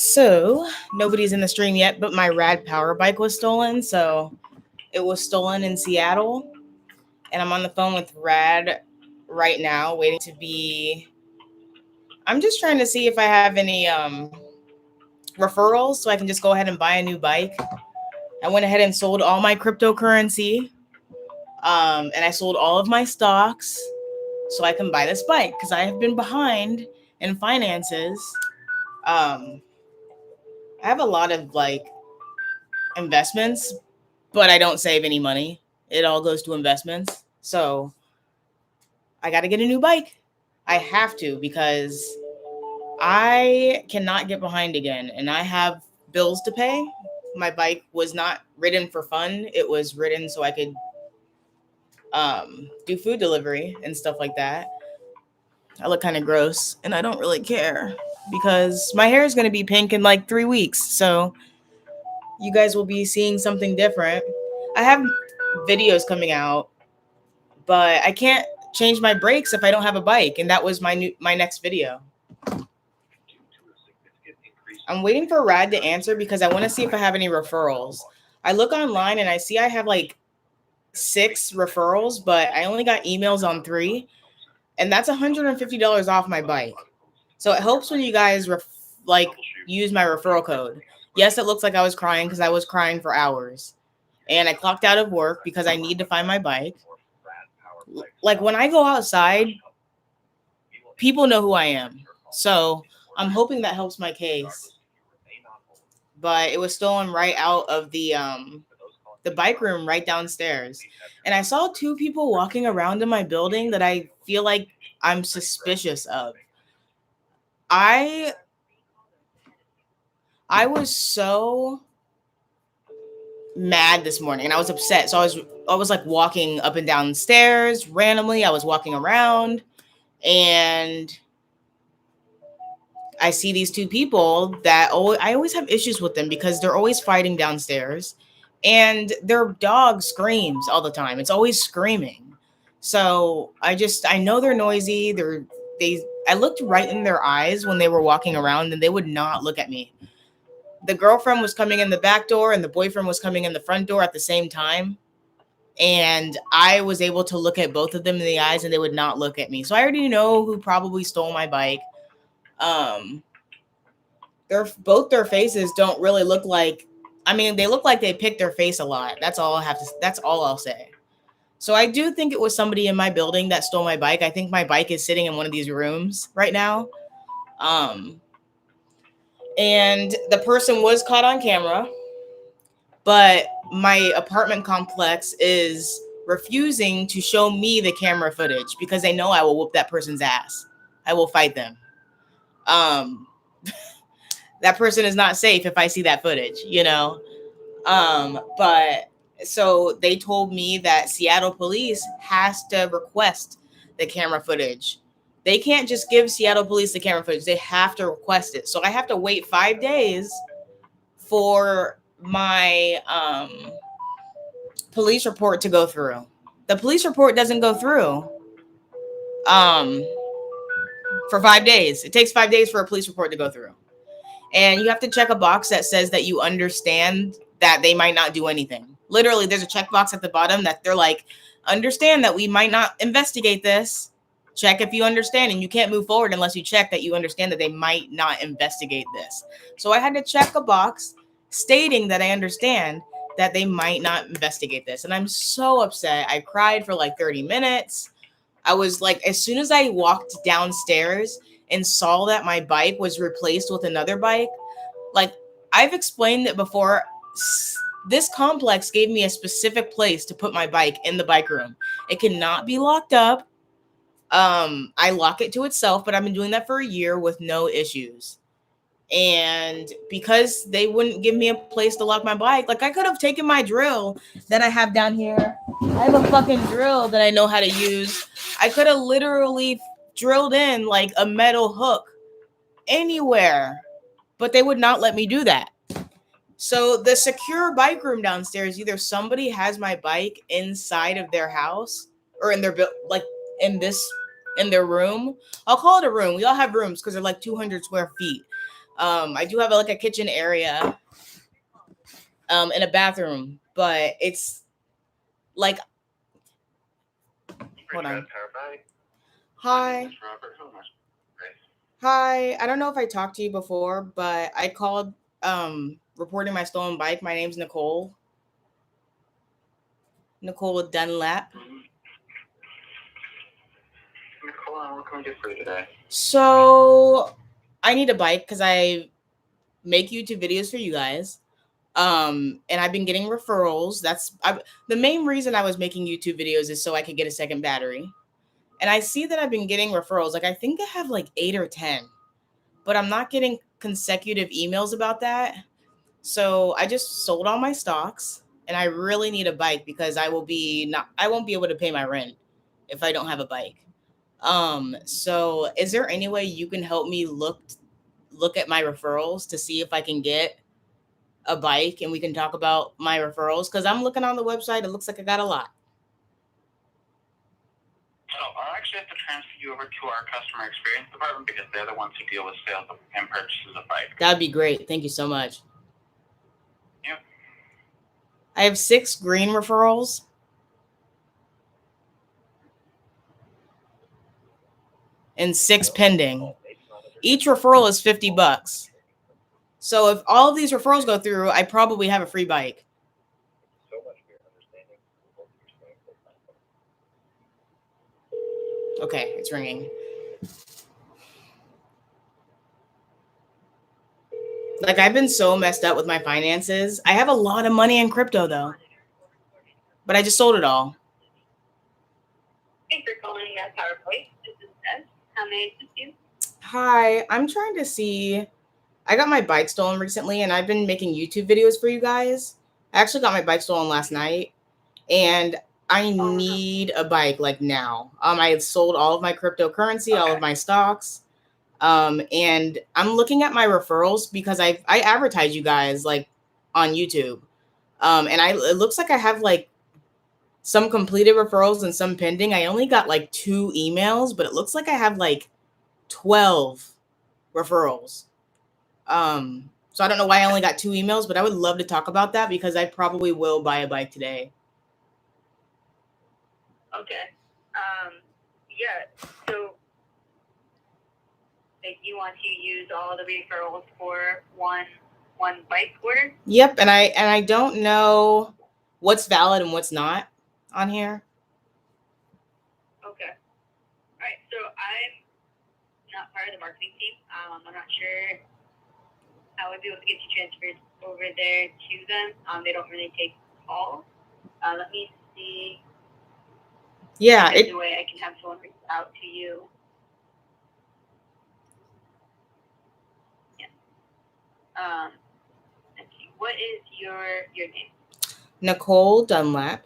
So nobody's in the stream yet, but my rad power bike was stolen. So it was stolen in Seattle, and I'm on the phone with Rad right now, waiting to be. I'm just trying to see if I have any referrals, so I can just go ahead and buy a new bike. I went ahead and sold all my cryptocurrency, and I sold all of my stocks, so I can buy this bike because I have been behind in finances. Um, I have a lot of investments, but I don't save any money. It all goes to investments. So I got to get a new bike. I have to because I cannot get behind again and I have bills to pay. My bike was not ridden for fun. It was ridden so I could do food delivery and stuff like that. I look kind of gross and I don't really care because my hair is going to be pink in like 3 weeks. So you guys will be seeing something different. I have videos coming out, but I can't change my brakes if I don't have a bike, and that was my next video. I'm waiting for Rad to answer because I want to see if I have any referrals. I look online and I see I have like 6 referrals, but I only got emails on 3, and that's $150 off my bike. So it helps when you guys use my referral code. Yes, it looks like I was crying because I was crying for hours, and I clocked out of work because I need to find my bike. Like when I go outside, people know who I am. So I'm hoping that helps my case. But it was stolen right out of the bike room right downstairs. And I saw 2 people walking around in my building that I feel like I'm suspicious of. I was so mad this morning and I was upset. So I was like walking up and down the stairs randomly. I was walking around and I see these 2 people that I always have issues with them because they're always fighting downstairs and their dog screams all the time. It's always screaming. So I know they're noisy. I looked right in their eyes when they were walking around and they would not look at me. The girlfriend was coming in the back door and the boyfriend was coming in the front door at the same time. And I was able to look at both of them in the eyes and they would not look at me. So I already know who probably stole my bike. Their faces don't really look like, I mean, they look like they picked their face a lot. That's all I'll say. So I do think it was somebody in my building that stole my bike. I think my bike is sitting in one of these rooms right now. And the person was caught on camera, but my apartment complex is refusing to show me the camera footage because they know I will whoop that person's ass. I will fight them. That person is not safe if I see that footage, you know? But so they told me that Seattle police has to request the camera footage. They can't just give Seattle police the camera footage. They have to request it. So I have to wait 5 days for my police report to go through. The police report doesn't go through for 5 days. It takes 5 days for a police report to go through. And you have to check a box that says that you understand that they might not do anything. Literally, there's a checkbox at the bottom that they're like, understand that we might not investigate this. Check if you understand, and you can't move forward unless you check that you understand that they might not investigate this. So I had to check a box stating that I understand that they might not investigate this. And I'm so upset. I cried for like 30 minutes. I was like, as soon as I walked downstairs and saw that my bike was replaced with another bike, like I've explained it before, this complex gave me a specific place to put my bike in the bike room. It cannot be locked up. I lock it to itself, but I've been doing that for a year with no issues. And because they wouldn't give me a place to lock my bike, like I could have taken my drill that I have down here. I have a fucking drill that I know how to use. I could have literally drilled in like a metal hook anywhere, but they would not let me do that. So the secure bike room downstairs, either somebody has my bike inside of their house or in their in their room. I'll call it a room. We all have rooms because they're like 200 square feet. I do have like a kitchen area, and a bathroom, but it's like, hold on. Hi. Hi. I don't know if I talked to you before, but I called reporting my stolen bike. My name's Nicole. Nicole Dunlap. Nicole, what can we do for you today? So I need a bike because I make YouTube videos for you guys. And I've been getting referrals. The main reason I was making YouTube videos is so I could get a second battery. And I see that I've been getting referrals. Like I think I have like 8 or 10, but I'm not getting consecutive emails about that. So I just sold all my stocks and I really need a bike because I won't be able to pay my rent if I don't have a bike. So is there any way you can help me look at my referrals to see if I can get a bike and we can talk about my referrals? Because I'm looking on the website, it looks like I got a lot. So I'll actually have to transfer you over to our customer experience department because they're the ones who deal with sales and purchases of bikes. That'd be great. Thank you so much. Yep. I have 6 green referrals. And 6 pending. Each referral is $50. So if all of these referrals go through, I probably have a free bike. Okay, it's ringing. Like I've been so messed up with my finances. I have a lot of money in crypto though, but I just sold it all. Thanks for calling PowerPoint. This is Beth. How may I assist you? Hi, I'm trying to see. I got my bike stolen recently, and I've been making YouTube videos for you guys. I actually got my bike stolen last night, and I need a bike like now. I had sold all of my cryptocurrency, all of my stocks. And I'm looking at my referrals because I advertise you guys like on YouTube. And it looks like I have like some completed referrals and some pending. I only got like 2 emails, but it looks like I have like 12 referrals. So I don't know why I only got 2 emails, but I would love to talk about that because I probably will buy a bike today. Okay. Yeah. So you want to use all the referrals for one bike order? Yep, and I don't know what's valid and what's not on here. Okay. All right. So I'm not part of the marketing team. I'm not sure how I'd be able to get you transferred over there to them. They don't really take calls. Let me see. Yeah, if there's a way I can have someone reach out to you. Yeah. Let's see. What is your name? Nicole Dunlap.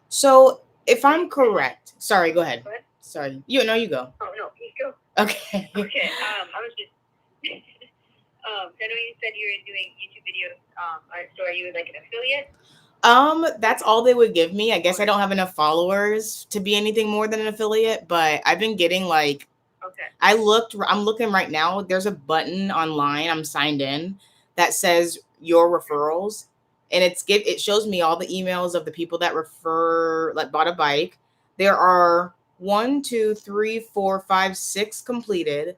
So if I'm correct, sorry, go ahead. Sorry, you go. Oh no, you go. Okay. Okay. I was just. I know you said you were doing YouTube videos. So are you like an affiliate? That's all they would give me. I guess I don't have enough followers to be anything more than an affiliate, but I've been getting like. Okay. I'm looking right now. There's a button online. I'm signed in that says your referrals, and it shows me all the emails of the people that bought a bike. There are 1, 2, 3, 4, 5, 6 completed,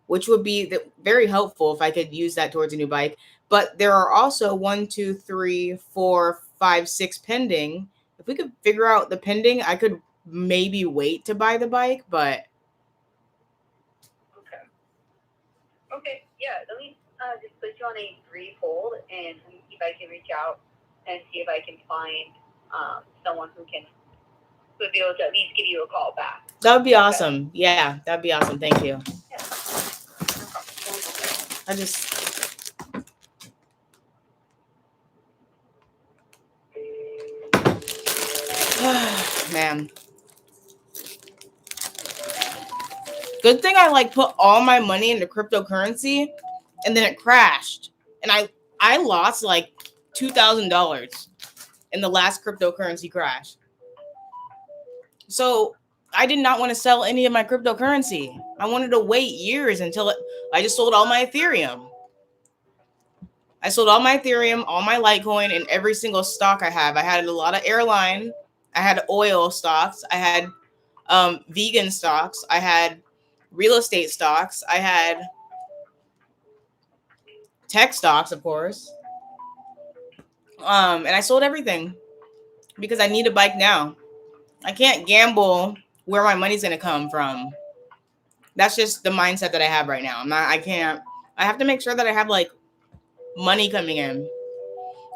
which would be very helpful if I could use that towards a new bike. But there are also 1, 2, 3, 4, 5, 6 pending. If we could figure out the pending, I could maybe wait to buy the bike, but. Okay, yeah, let me just put you on a brief hold and let me see if I can reach out and see if I can find someone who would be able to at least give you a call back. That would be awesome. Yeah, that'd be awesome. Thank you. Yeah. I just. Man. Good thing I like put all my money into cryptocurrency and then it crashed. And I lost like $2,000 in the last cryptocurrency crash. So I did not want to sell any of my cryptocurrency. I wanted to wait years until I just sold all my Ethereum. I sold all my Ethereum, all my Litecoin, and every single stock I have. I had a lot of airline. I had oil stocks. I had vegan stocks. I had real estate stocks. I had tech stocks, of course. And I sold everything because I need a bike now. I can't gamble where my money's gonna come from. That's just the mindset that I have right now. I can't. I have to make sure that I have like money coming in.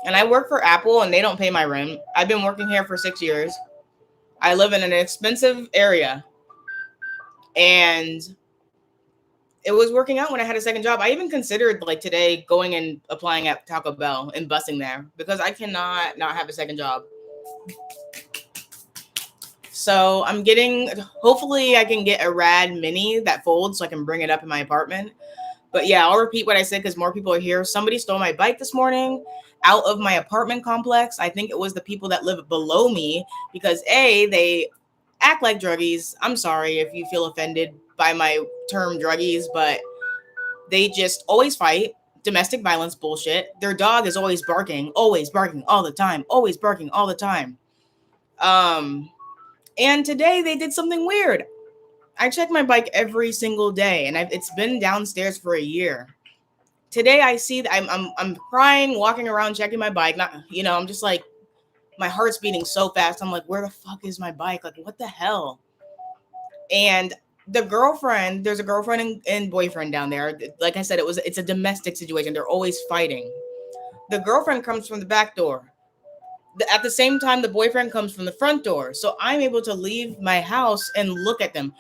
And I work for Apple and they don't pay my rent. I've been working here for 6 years. I live in an expensive area. And it was working out when I had a second job. I even considered like today going and applying at Taco Bell and busing there because I cannot not have a second job. So hopefully I can get a rad mini that folds so I can bring it up in my apartment. But yeah, I'll repeat what I said because more people are here. Somebody stole my bike this morning out of my apartment complex. I think it was the people that live below me because they act like druggies. I'm sorry if you feel offended by my term druggies, but they just always fight. Domestic violence bullshit. Their dog is always barking all the time, always barking all the time. And today they did something weird. I check my bike every single day, and it's been downstairs for a year. Today I see that I'm crying, walking around, checking my bike. Not, I'm just like, my heart's beating so fast. I'm like, where the fuck is my bike? Like, what the hell? And there's a girlfriend and boyfriend down there. Like I said, it's a domestic situation. They're always fighting. The girlfriend comes from the back door. At the same time, the boyfriend comes from the front door. So I'm able to leave my house and look at them.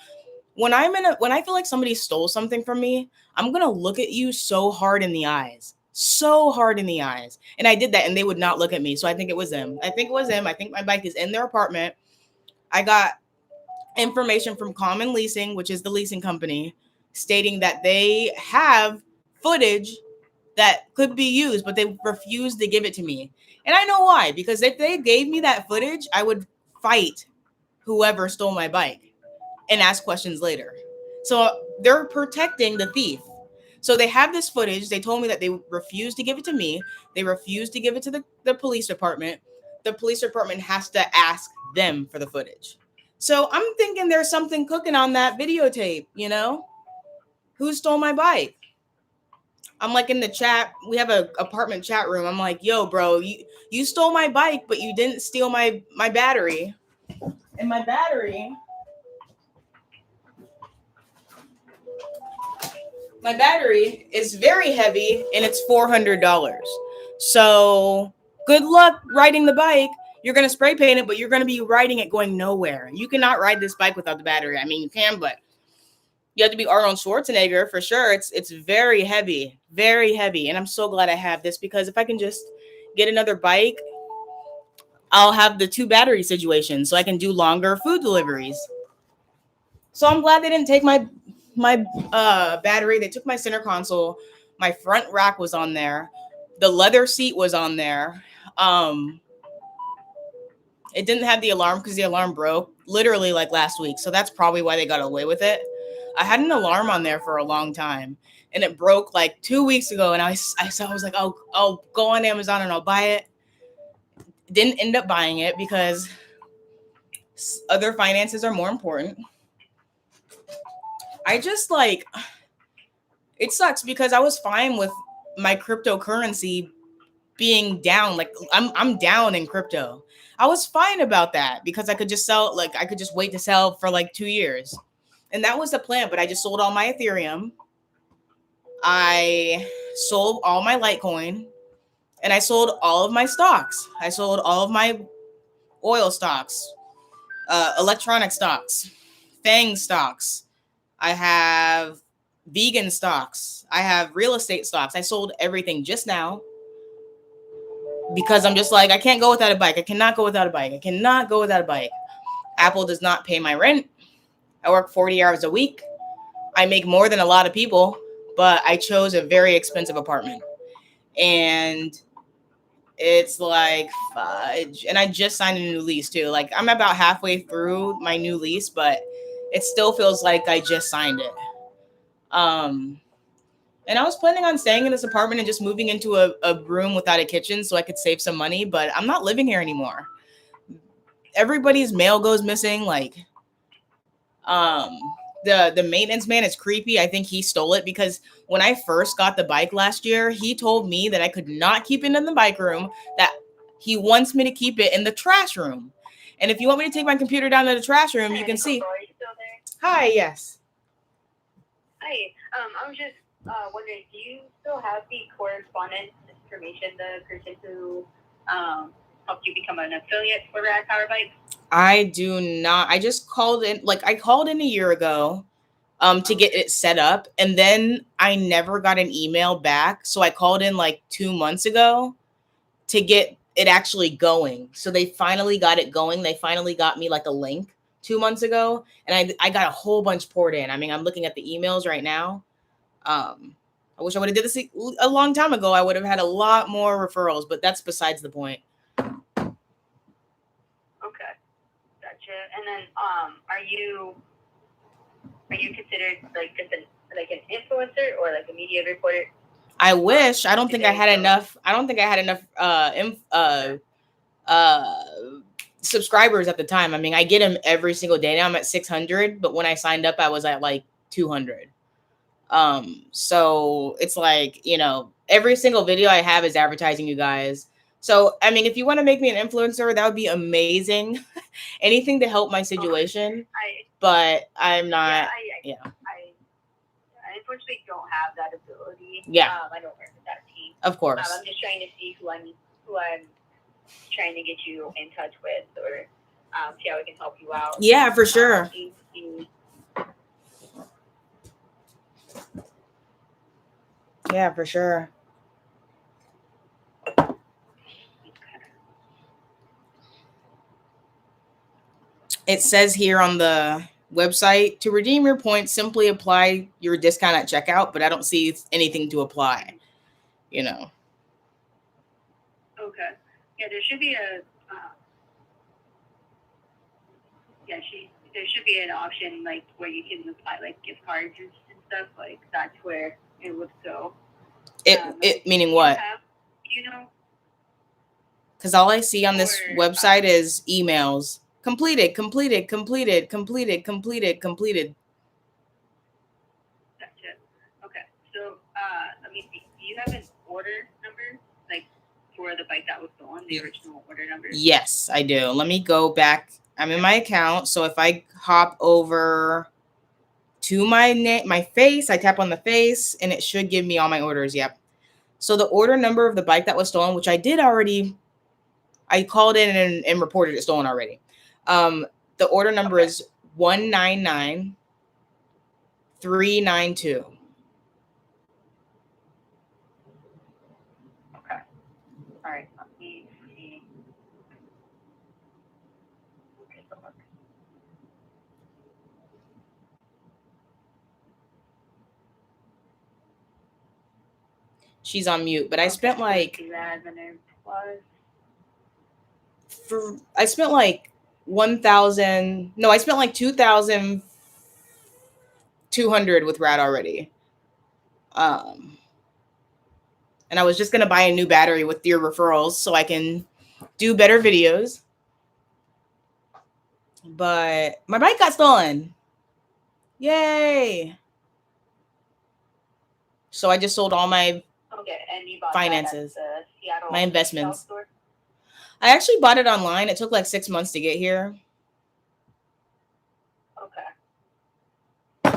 When I feel like somebody stole something from me, I'm gonna look at you so hard in the eyes. So hard in the eyes. And I did that and they would not look at me. So I think it was them. I think my bike is in their apartment. I got information from Common Leasing, which is the leasing company, stating that they have footage that could be used, but they refused to give it to me. And I know why, because if they gave me that footage, I would fight whoever stole my bike and ask questions later. So they're protecting the thief. So they have this footage. They told me that they refused to give it to me. They refused to give it to the police department. The police department has to ask them for the footage. So I'm thinking there's something cooking on that videotape, Who stole my bike? I'm like in the chat. We have an apartment chat room. I'm like, yo, bro, you stole my bike, but you didn't steal my battery. And my battery is very heavy and it's $400. So good luck riding the bike. You're going to spray paint it, but you're going to be riding it going nowhere. You cannot ride this bike without the battery. I mean, you can, but you have to be Arnold Schwarzenegger for sure. It's very heavy, very heavy. And I'm so glad I have this because if I can just get another bike, I'll have the 2 battery situation so I can do longer food deliveries. So I'm glad they didn't take my battery. They took my center console. My front rack was on there. The leather seat was on there. It didn't have the alarm because the alarm broke literally like last week. So that's probably why they got away with it. I had an alarm on there for a long time and it broke like 2 weeks ago. And I was like, I'll go on Amazon and I'll buy it. Didn't end up buying it because other finances are more important. I just like, it sucks because I was fine with my cryptocurrency being down. Like I'm down in crypto. I was fine about that because I could just sell, like I could just wait to sell for like 2 years. And that was the plan, but I just sold all my Ethereum. I sold all my Litecoin and I sold all of my stocks. I sold all of my oil stocks, electronic stocks, FANG stocks. I have vegan stocks. I have real estate stocks. I sold everything just now because I'm just like, I can't go without a bike. I cannot go without a bike. I cannot go without a bike. Apple does not pay my rent. I work 40 hours a week. I make more than a lot of people, but I chose a very expensive apartment. And It's like fudge. And I just signed a new lease too. Like I'm about halfway through my new lease, but it still feels like I just signed it. And I was planning on staying in this apartment and just moving into a room without a kitchen so I could save some money, but I'm not living here anymore. Everybody's mail goes missing. Like, um, the maintenance man is creepy. I think he stole it because when I first got the bike last year, he told me that I could not keep it in the bike room, that he wants me to keep it in the trash room. And if you want me to take my computer down to the trash room, you can see. Are you still there? Hi, yes. Hi. I was just wondering, do you still have the correspondence information, the person who helped you become an affiliate for Rad Power Bike? I do not. I just called in, like I called in a year ago to get it set up, and then I never got an email back. So I called in like 2 months ago to get it actually going. So they finally got it going. They finally got me like a link 2 months ago, and I got a whole bunch poured in. I mean, I'm looking at the emails right now. I wish I would have did this a long time ago. I would have had a lot more referrals, but that's besides the point. Okay, gotcha. And then, are you considered like just an influencer or like a media reporter? I wish. I don't think I had enough. I don't think I had enough subscribers at the time. I mean, I get them every single day now. I'm at 600, but when I signed up, I was at like 200. So it's like, you know, every single video I have is advertising you guys. So, I mean, if you want to make me an influencer, that would be amazing. Anything to help my situation. But I'm not, yeah. I unfortunately don't have that ability. Yeah. I don't work with that team. Of course. I'm just trying to see who I'm trying to get you in touch with, or see how we can help you out. Yeah, for sure. Yeah, for sure. It says here on the website, to redeem your points, simply apply your discount at checkout, but I don't see anything to apply, you know. Okay. Yeah, there should be there should be an option like where you can apply like gift cards and stuff. Like that's where it would go. It meaning what? You know? Because all I see on this website is emails. Completed. Gotcha. Okay. So let me see. Do you have an order number, like for the bike that was stolen, the original order number? Yes, I do. Let me go back. I'm in my account. So if I hop over to my face, I tap on the face, and it should give me all my orders. Yep. So the order number of the bike that was stolen, which I did already, I called in and reported it stolen already. The order number is 199392. Okay. All right. Let me see. Okay, so look. She's on mute, but I spent like I spent like 1,000. No, I spent like 2,200 with Rad already. And I was just gonna buy a new battery with your referrals so I can do better videos. But my bike got stolen. Yay! So I just sold all my and you bought finances, that at the Seattle my investments. store? I actually bought it online. It took like 6 months to get here. Okay. I'm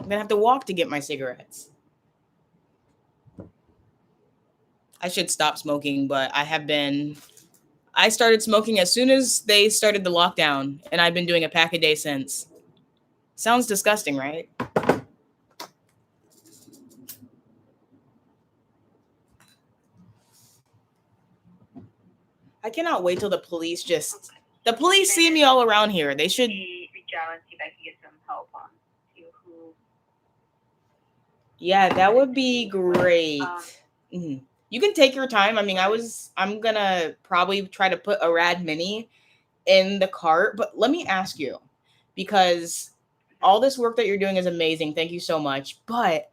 gonna have to walk to get my cigarettes. I should stop smoking, but I started smoking as soon as they started the lockdown, and I've been doing a pack a day since. Sounds disgusting, right? I cannot wait till the police see me all around here. They should reach out and see if I can get some help on who. Yeah, that would be great. Mhm. You can take your time. I mean, I'm gonna probably try to put a Rad Mini in the cart, but let me ask you, because all this work that you're doing is amazing. Thank you so much. But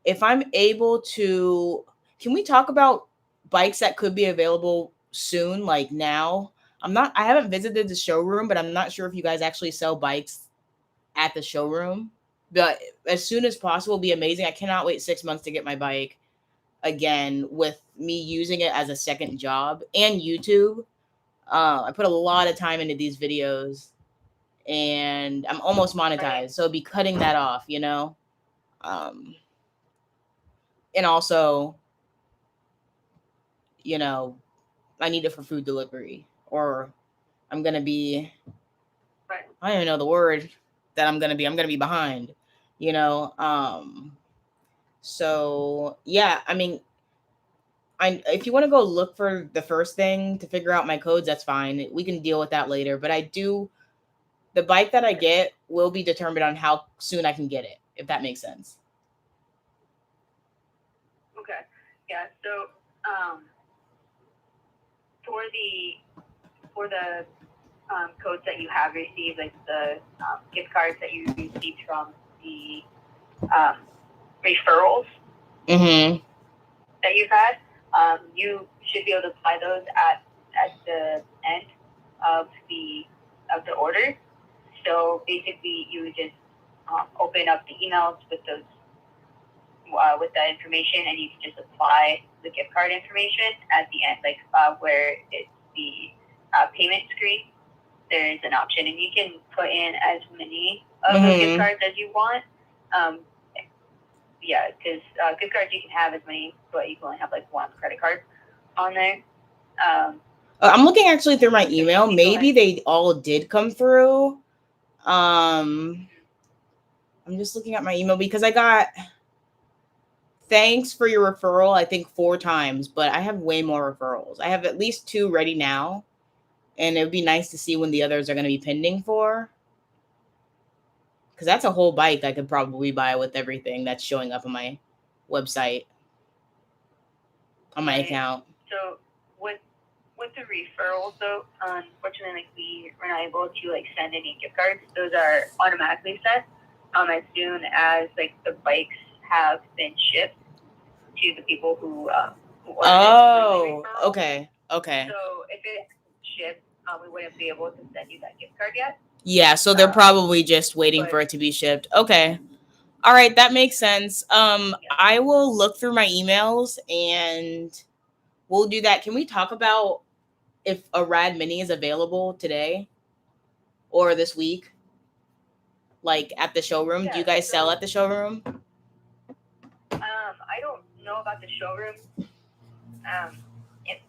if I'm able to, can we talk about bikes that could be available soon, like now? I haven't visited the showroom, but I'm not sure if you guys actually sell bikes at the showroom. But as soon as possible will be amazing. I cannot wait 6 months to get my bike again with me using it as a second job and YouTube. I put a lot of time into these videos and I'm almost monetized. So I'll be cutting that off, you know? Um, and also, you know, I need it for food delivery or I'm going to be, I don't even know the word that I'm going to be. I'm going to be behind, you know? So yeah, I mean, if you want to go look for the first thing to figure out my codes, that's fine. We can deal with that later. But the bike that I get will be determined on how soon I can get it, if that makes sense. Okay. Yeah. So, for the codes that you have received, like the gift cards that you received from the referrals Mm-hmm. that you've had, you should be able to apply those at the end of the order. So basically, you would just open up the emails with those with that information, and you can just apply the gift card information at the end, like where it's the payment screen. There's an option, and you can put in as many of those gift cards as you want. Yeah, because gift cards you can have as many, but you can only have like one credit card on there. I'm looking actually through my email. Maybe they all did come through. I'm just looking at my email because I got thanks for your referral, I think 4 times, but I have way more referrals. I have at least 2 ready now. And it would be nice to see when the others are going to be pending for. Because that's a whole bike I could probably buy with everything that's showing up on my website, on my account. So with the referrals, though, unfortunately, we're not able to send any gift cards. Those are automatically sent as soon as the bikes have been shipped to the people who ordered it. Okay. Okay. So if it's shipped, we wouldn't be able to send you that gift card yet. Yeah, so they're probably just waiting for it to be shipped. Okay. All right, that makes sense. I will look through my emails and we'll do that. Can we talk about if a Rad Mini is available today or this week? Like at the showroom? Yeah, do you guys sell at the showroom? I don't know about the showroom. If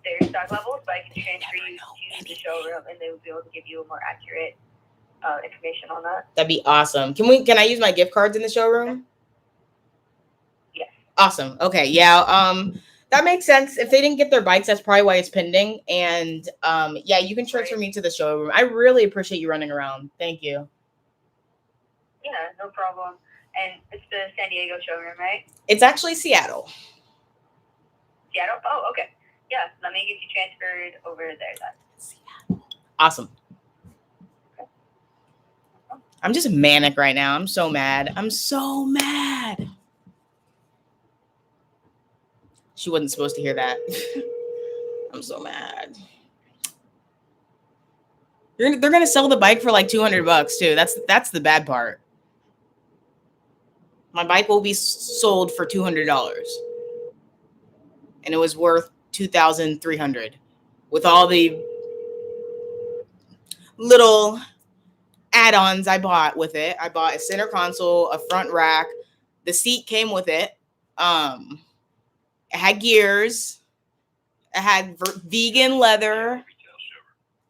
their stock levels, but I can transfer you to the showroom and they will be able to give you a more accurate information on that. That'd be awesome. Can I use my gift cards in the showroom? Yes. Awesome. Okay. Yeah. That makes sense. If they didn't get their bikes, that's probably why it's pending. And yeah, you can transfer me to the showroom. I really appreciate you running around. Thank you. Yeah, no problem. And it's the San Diego showroom, right? It's actually Seattle. Seattle? Oh, okay. Yeah, let me get you transferred over there then. Seattle. Awesome. Okay. I'm just manic right now. I'm so mad. I'm so mad. She wasn't supposed to hear that. I'm so mad. They're gonna sell the bike for like $200 too. That's the bad part. My bike will be sold for $200, and it was worth $2,300 with all the little add-ons I bought with it. I bought a center console, a front rack. The seat came with it. It had gears. It had vegan leather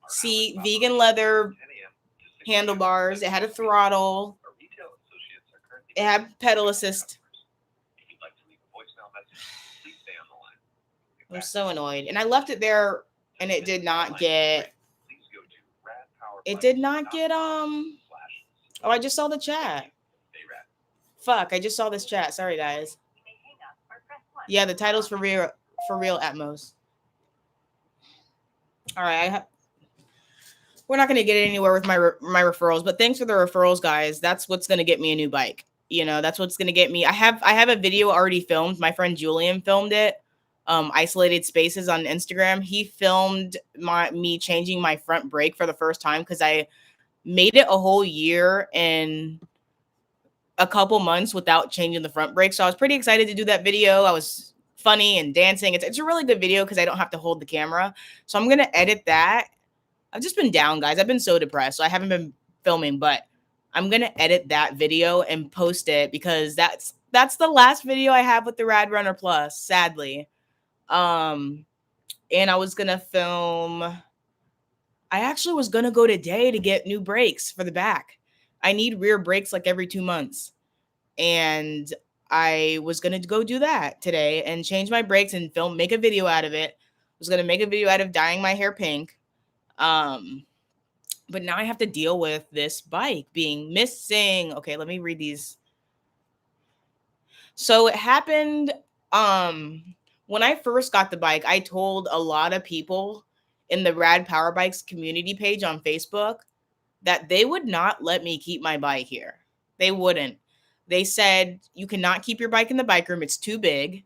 seat, vegan leather handlebars. It had a throttle. It had pedal assist. I'm so annoyed. And I left it there and it did not get oh, I just saw the chat. Fuck, I just saw this chat. Sorry guys. Yeah, the title's for real Atmos. All right, we're not going to get anywhere with my referrals, but thanks for the referrals, guys. That's what's going to get me a new bike. That's what's going to get me. I have a video already filmed. My friend Julian filmed it. Isolated Spaces on Instagram. He filmed me changing my front brake for the first time because I made it a whole year in a couple months without changing the front brake. So I was pretty excited to do that video. I was funny and dancing. It's a really good video because I don't have to hold the camera. So I'm gonna edit that. I've just been down, guys. I've been so depressed, so I haven't been filming, but I'm gonna edit that video and post it because that's the last video I have with the Rad Runner Plus, sadly. And I was gonna film. I actually was gonna go today to get new brakes for the back. I need rear brakes like every 2 months, and I was gonna go do that today and change my brakes and make a video out of it. I was gonna make a video out of dyeing my hair pink. Um, but now I have to deal with this bike being missing. Okay, let me read these. So it happened when I first got the bike, I told a lot of people in the Rad Power Bikes community page on Facebook that they would not let me keep my bike here. They wouldn't. They said, you cannot keep your bike in the bike room. It's too big.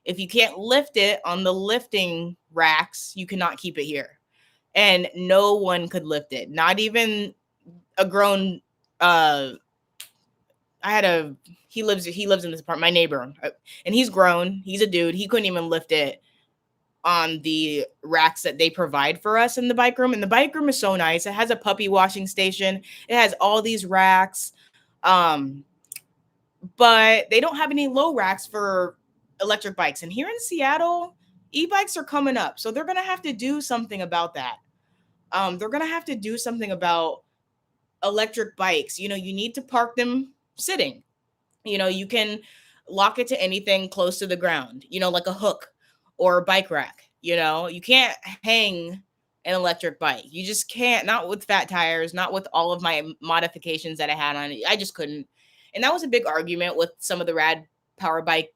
If you can't lift it on the lifting racks, you cannot keep it here. And no one could lift it. Not even a grown he lives in this apartment, my neighbor, and he's grown. He's a dude. He couldn't even lift it on the racks that they provide for us in the bike room. And the bike room is so nice. It has a puppy washing station. It has all these racks. But they don't have any low racks for electric bikes. And here in Seattle, e-bikes are coming up. So they're going to have to do something about that. They're going to have to do something about electric bikes. You need to park them sitting. You can lock it to anything close to the ground, like a hook or a bike rack. You can't hang an electric bike. You just can't, not with fat tires, not with all of my modifications that I had on it. I just couldn't. And that was a big argument with some of the Rad Power Bike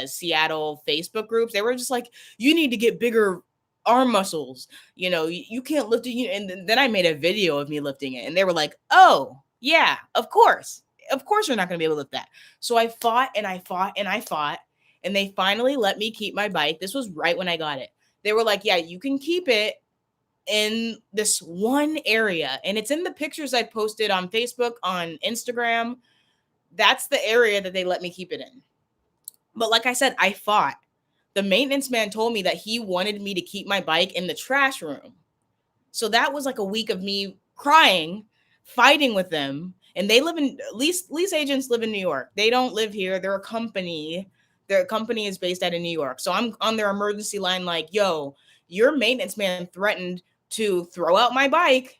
Seattle Facebook groups. They were just like, you need to get bigger arm muscles. You can't lift it. And then I made a video of me lifting it. And they were like, oh, yeah, of course you're not going to be able to lift that. So I fought and I fought and I fought, and they finally let me keep my bike. This was right when I got it. They were like, yeah, you can keep it in this one area. And it's in the pictures I posted on Facebook, on Instagram. That's the area that they let me keep it in. But like I said, I fought. The maintenance man told me that he wanted me to keep my bike in the trash room. So that was like a week of me crying, fighting with them. And they live in lease agents live in New York. They don't live here. They're a company. Their company is based out of New York. So I'm on their emergency line like, yo, your maintenance man threatened to throw out my bike.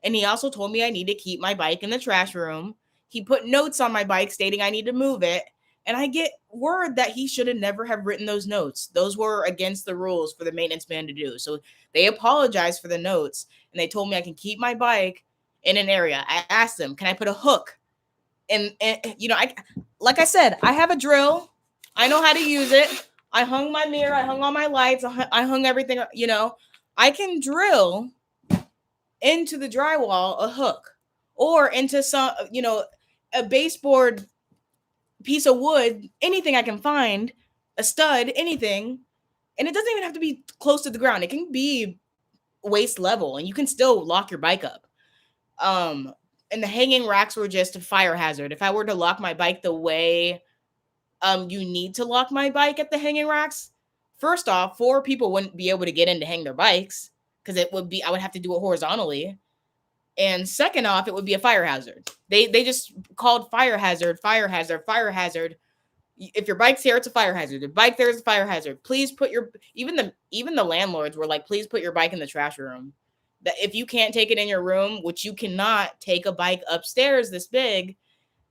And he also told me I need to keep my bike in the trash room. He put notes on my bike stating I need to move it. And I get word that he should have never have written those notes. Those were against the rules for the maintenance man to do. So they apologized for the notes, and they told me I can keep my bike in an area. I asked them, can I put a hook? And like I said, I have a drill. I know how to use it. I hung my mirror. I hung all my lights. I hung everything. I can drill into the drywall a hook, or into some, a baseboard piece of wood, anything I can find, a stud, anything. And it doesn't even have to be close to the ground. It can be waist level, and you can still lock your bike up. And the hanging racks were just a fire hazard. If I were to lock my bike the way you need to lock my bike at the hanging racks, first off, 4 people wouldn't be able to get in to hang their bikes because I would have to do it horizontally. And second off, it would be a fire hazard. They just called fire hazard. If your bike's here, it's a fire hazard. If bike there is a fire hazard. Please put even the landlords were like, please put your bike in the trash room. That if you can't take it in your room, which you cannot take a bike upstairs this big,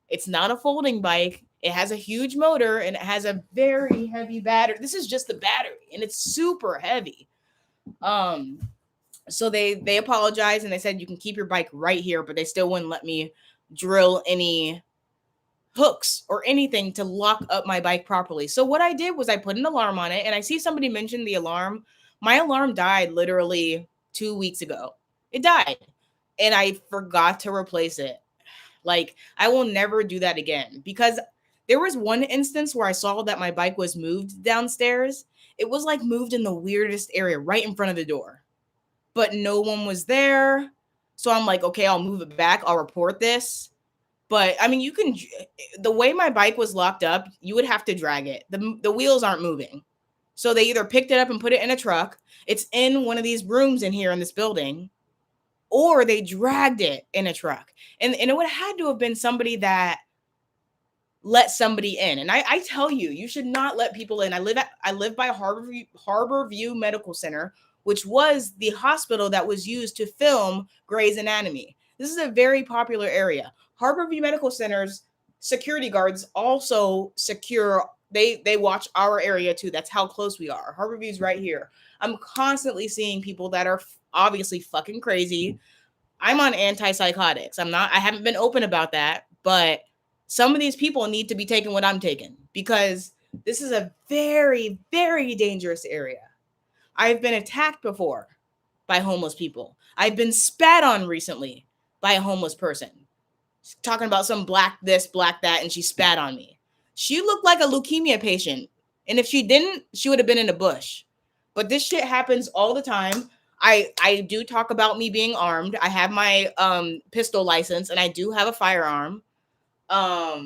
it's not a folding bike. It has a huge motor and it has a very heavy battery. This is just the battery, and it's super heavy. So they apologized and they said you can keep your bike right here, but they still wouldn't let me drill any hooks or anything to lock up my bike properly. So what I did was I put an alarm on it, and I see somebody mention the alarm. My alarm died literally 2 weeks ago. It died, and I forgot to replace it. Like, I will never do that again, because there was one instance where I saw that my bike was moved downstairs. It was like moved in the weirdest area right in front of the door, but no one was there. So I'm like, okay, I'll move it back. I'll report this. But I mean, the way my bike was locked up, you would have to drag it. The wheels aren't moving. So they either picked it up and put it in a truck. It's in one of these rooms in here in this building, or they dragged it in a truck. And it would have had to have been somebody that let somebody in. And I tell you, you should not let people in. I live by Harbor View Medical Center, which was the hospital that was used to film Grey's Anatomy. This is a very popular area. Harbor View Medical Center's security guards also secure. They watch our area too. That's how close we are. Harbor View's right here. I'm constantly seeing people that are obviously fucking crazy. I'm on antipsychotics. I haven't been open about that, but some of these people need to be taking what I'm taking, because this is a very, very dangerous area. I've been attacked before by homeless people. I've been spat on recently by a homeless person. She's talking about some black this, black that, and she spat on me. She looked like a leukemia patient. And if she didn't, she would have been in a bush. But this shit happens all the time. I do talk about me being armed. I have my pistol license, and I do have a firearm. But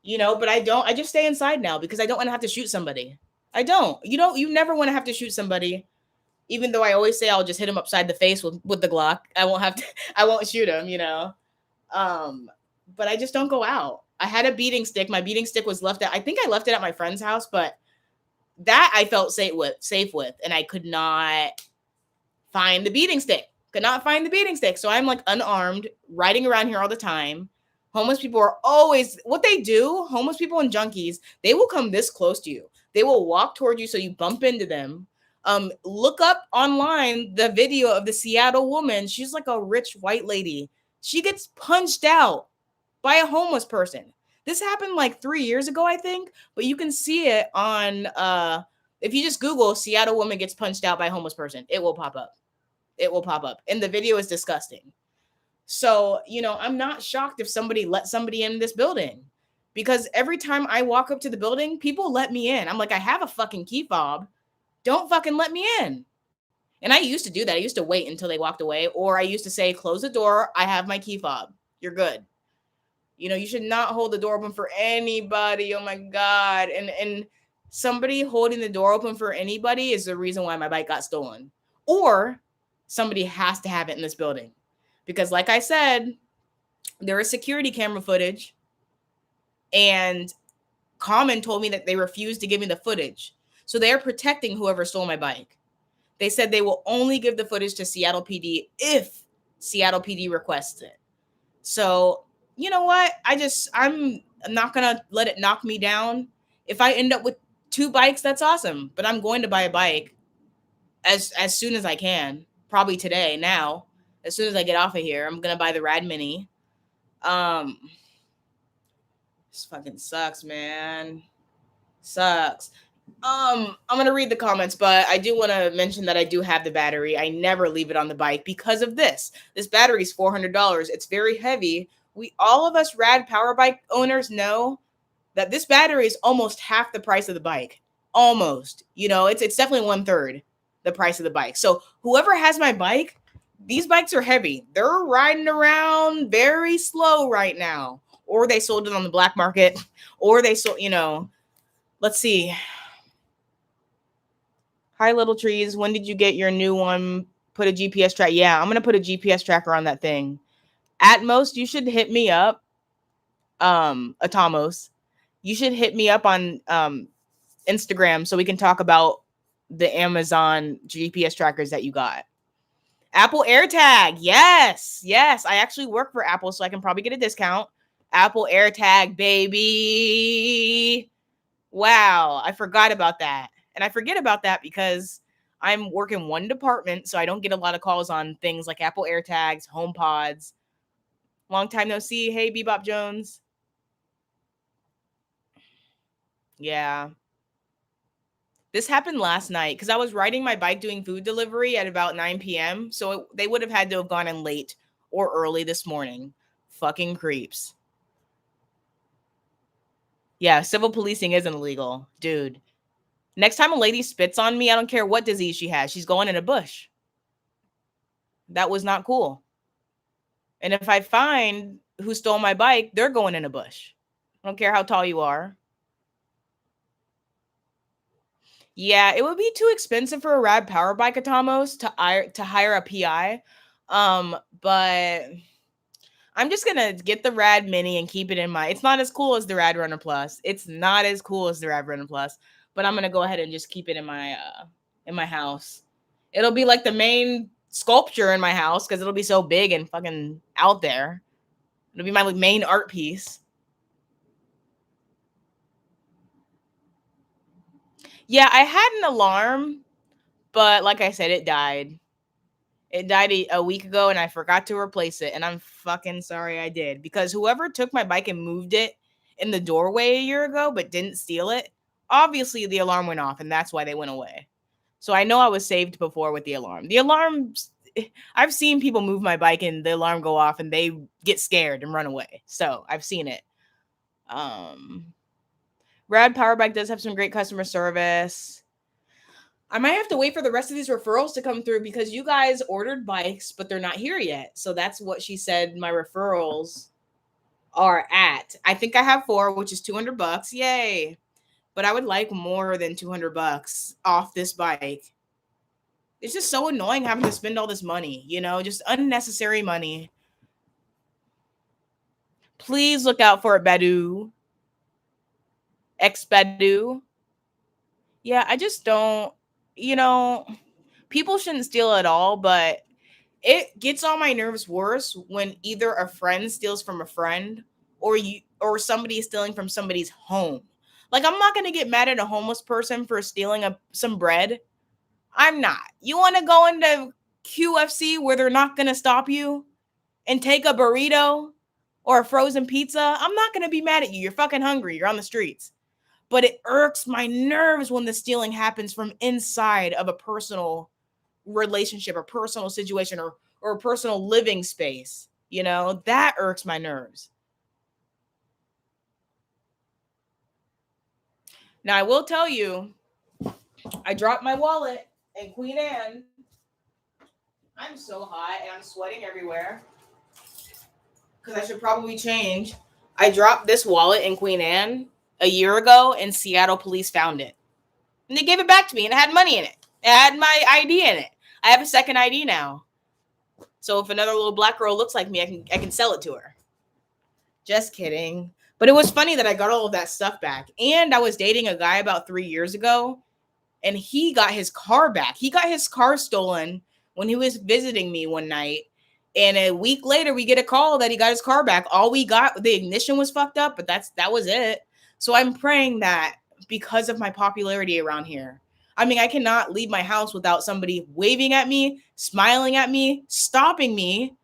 I just stay inside now because I don't want to have to shoot somebody. I don't. You never want to have to shoot somebody, even though I always say I'll just hit him upside the face with the Glock. I won't shoot him. But I just don't go out. I had a beating stick. My beating stick was I think I left it at my friend's house, but that I felt safe with, and I could not find the beating stick. So I'm like unarmed, riding around here all the time. Homeless people are always, what they do, homeless people and junkies, they will come this close to you. They will walk toward you so you bump into them. Look up online the video of the Seattle woman. She's like a rich white lady. She gets punched out by a homeless person. This happened like 3 years ago, I think, but you can see it on, if you just Google Seattle woman gets punched out by a homeless person, it will pop up. And the video is disgusting. So, I'm not shocked if somebody let somebody in this building, because every time I walk up to the building, people let me in. I'm like, I have a fucking key fob. Don't fucking let me in. And I used to do that. I used to wait until they walked away, or I used to say, close the door. I have my key fob. You're good. You should not hold the door open for anybody. Oh my God. And somebody holding the door open for anybody is the reason why my bike got stolen. Or somebody has to have it in this building. Because like I said, there is security camera footage, and Common told me that they refused to give me the footage. So they are protecting whoever stole my bike. They said they will only give the footage to Seattle PD if Seattle PD requests it. So, you know what? I'm not going to let it knock me down. If I end up with 2 bikes, that's awesome. But I'm going to buy a bike as soon as I can. Probably today, now. As soon as I get off of here, I'm going to buy the Rad Mini. This fucking sucks, man. Sucks. I'm going to read the comments, but I do want to mention that I do have the battery. I never leave it on the bike because of this. This battery is $400. It's very heavy. All of us Rad power bike owners know that this battery is almost half the price of the bike. Almost. It's definitely 1/3 the price of the bike. So whoever has my bike, these bikes are heavy. They're riding around very slow right now. Or they sold it on the black market. Or they sold, let's see. Hi, Little Trees. When did you get your new one? Put a GPS track. Yeah, I'm going to put a GPS tracker on that thing. At most, you should hit me up. Atomos. You should hit me up on Instagram so we can talk about the Amazon GPS trackers that you got. Apple AirTag. Yes. I actually work for Apple, so I can probably get a discount. Apple AirTag, baby. Wow. I forgot about that. And I forget about that because I'm working one department, so I don't get a lot of calls on things like Apple AirTags, HomePods. Long time no see. Hey, Bebop Jones. Yeah. This happened last night because I was riding my bike doing food delivery at about 9 p.m. So they would have had to have gone in late or early this morning. Fucking creeps. Yeah, civil policing isn't illegal, dude. Next time a lady spits on me, I don't care what disease she has, she's going in a bush. That was not cool. And if I find who stole my bike, they're going in a bush. I don't care how tall you are. Yeah, it would be too expensive for a rad power bike at Tomos to hire a PI. But I'm just gonna get the Rad Mini and keep it in my. It's not as cool as the Rad Runner Plus. It's not as cool as the Rad Runner Plus, but I'm gonna go ahead and just keep it in my house. It'll be like the main sculpture in my house because it'll be so big and fucking out there. It'll be my like, main art piece. Yeah, I had an alarm, but like I said, it died. It died a week ago and I forgot to replace it. And I'm fucking sorry I did because whoever took my bike and moved it in the doorway a year ago but didn't steal it, obviously the alarm went off and that's why they went away. So I know I was saved before with the alarm. The alarms, I've seen people move my bike and the alarm go off and they get scared and run away. So I've seen it. Um, Rad Power Bike does have some great customer service. I might have to wait for the rest of these referrals to come through because you guys ordered bikes, but they're not here yet. So that's what she said my referrals are at. I think I have 4, which is $200. Yay. But I would like more than $200 off this bike. It's just so annoying having to spend all this money, just unnecessary money. Please look out for it, Badu. Ex Badu. Yeah, I just don't, you know, people shouldn't steal at all, but it gets on my nerves worse when either a friend steals from a friend or somebody is stealing from somebody's home. Like I'm not gonna get mad at a homeless person for stealing some bread. I'm not. You want to go into QFC where they're not gonna stop you and take a burrito or a frozen pizza? I'm not gonna be mad at you. You're fucking hungry. You're on the streets. But it irks my nerves when the stealing happens from inside of a personal relationship or personal situation or a personal living space. That irks my nerves. Now I will tell you, I dropped my wallet in Queen Anne. I'm so hot and I'm sweating everywhere because I should probably change. I dropped this wallet in Queen Anne a year ago and Seattle police found it. And they gave it back to me and it had money in it. It had my ID in it. I have a second ID now. So if another little black girl looks like me, I can sell it to her. Just kidding. But it was funny that I got all of that stuff back. And I was dating a guy about 3 years ago, and he got his car back. He got his car stolen when he was visiting me one night. And a week later, we get a call that he got his car back. All we got, the ignition was fucked up, but that was it. So I'm praying that because of my popularity around here, I mean, I cannot leave my house without somebody waving at me, smiling at me, stopping me,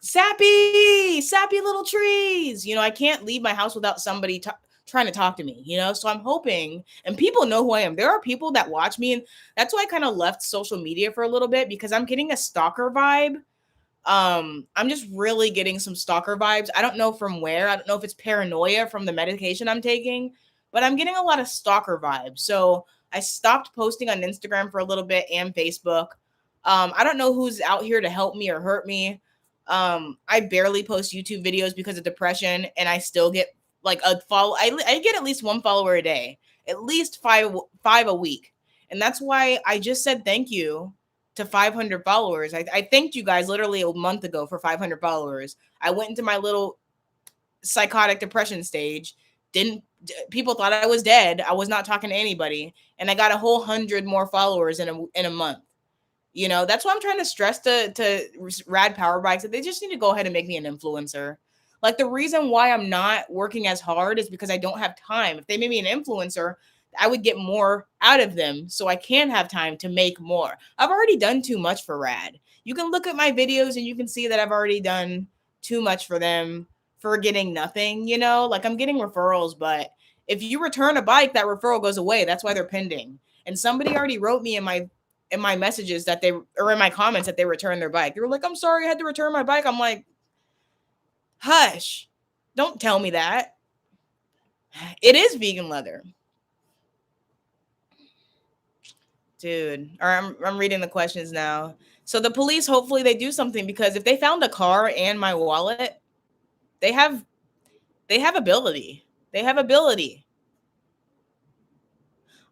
sappy little trees. I can't leave my house without somebody trying to talk to me, so I'm hoping, and people know who I am. There are people that watch me, and that's why I kind of left social media for a little bit, because I'm getting a stalker vibe. I'm just really getting some stalker vibes. I don't know from where. I don't know if it's paranoia from the medication I'm taking, but I'm getting a lot of stalker vibes. So I stopped posting on Instagram for a little bit and Facebook. I don't know who's out here to help me or hurt me. I barely post YouTube videos because of depression, and I still get like a follow. I get at least one follower a day, at least five a week, and that's why I just said thank you to 500 followers. I thanked you guys literally a month ago for 500 followers. I went into my little psychotic depression stage. Didn't People thought I was dead. I was not talking to anybody, and I got a whole 100 more followers in a month. That's why I'm trying to stress to Rad Power Bikes that they just need to go ahead and make me an influencer. Like, the reason why I'm not working as hard is because I don't have time. If they made me an influencer, I would get more out of them so I can have time to make more. I've already done too much for Rad. You can look at my videos and you can see that I've already done too much for them for getting nothing, like I'm getting referrals, but If you return a bike, that referral goes away. That's why they're pending. And somebody already wrote me in my messages that they, or in my comments, that they returned their bike. They were like, I'm sorry, I had to return my bike. I'm like, hush, don't tell me that. It is vegan leather. Dude, or I'm reading the questions now. So the police, hopefully they do something, because if they found a car and my wallet, they have ability. They have ability.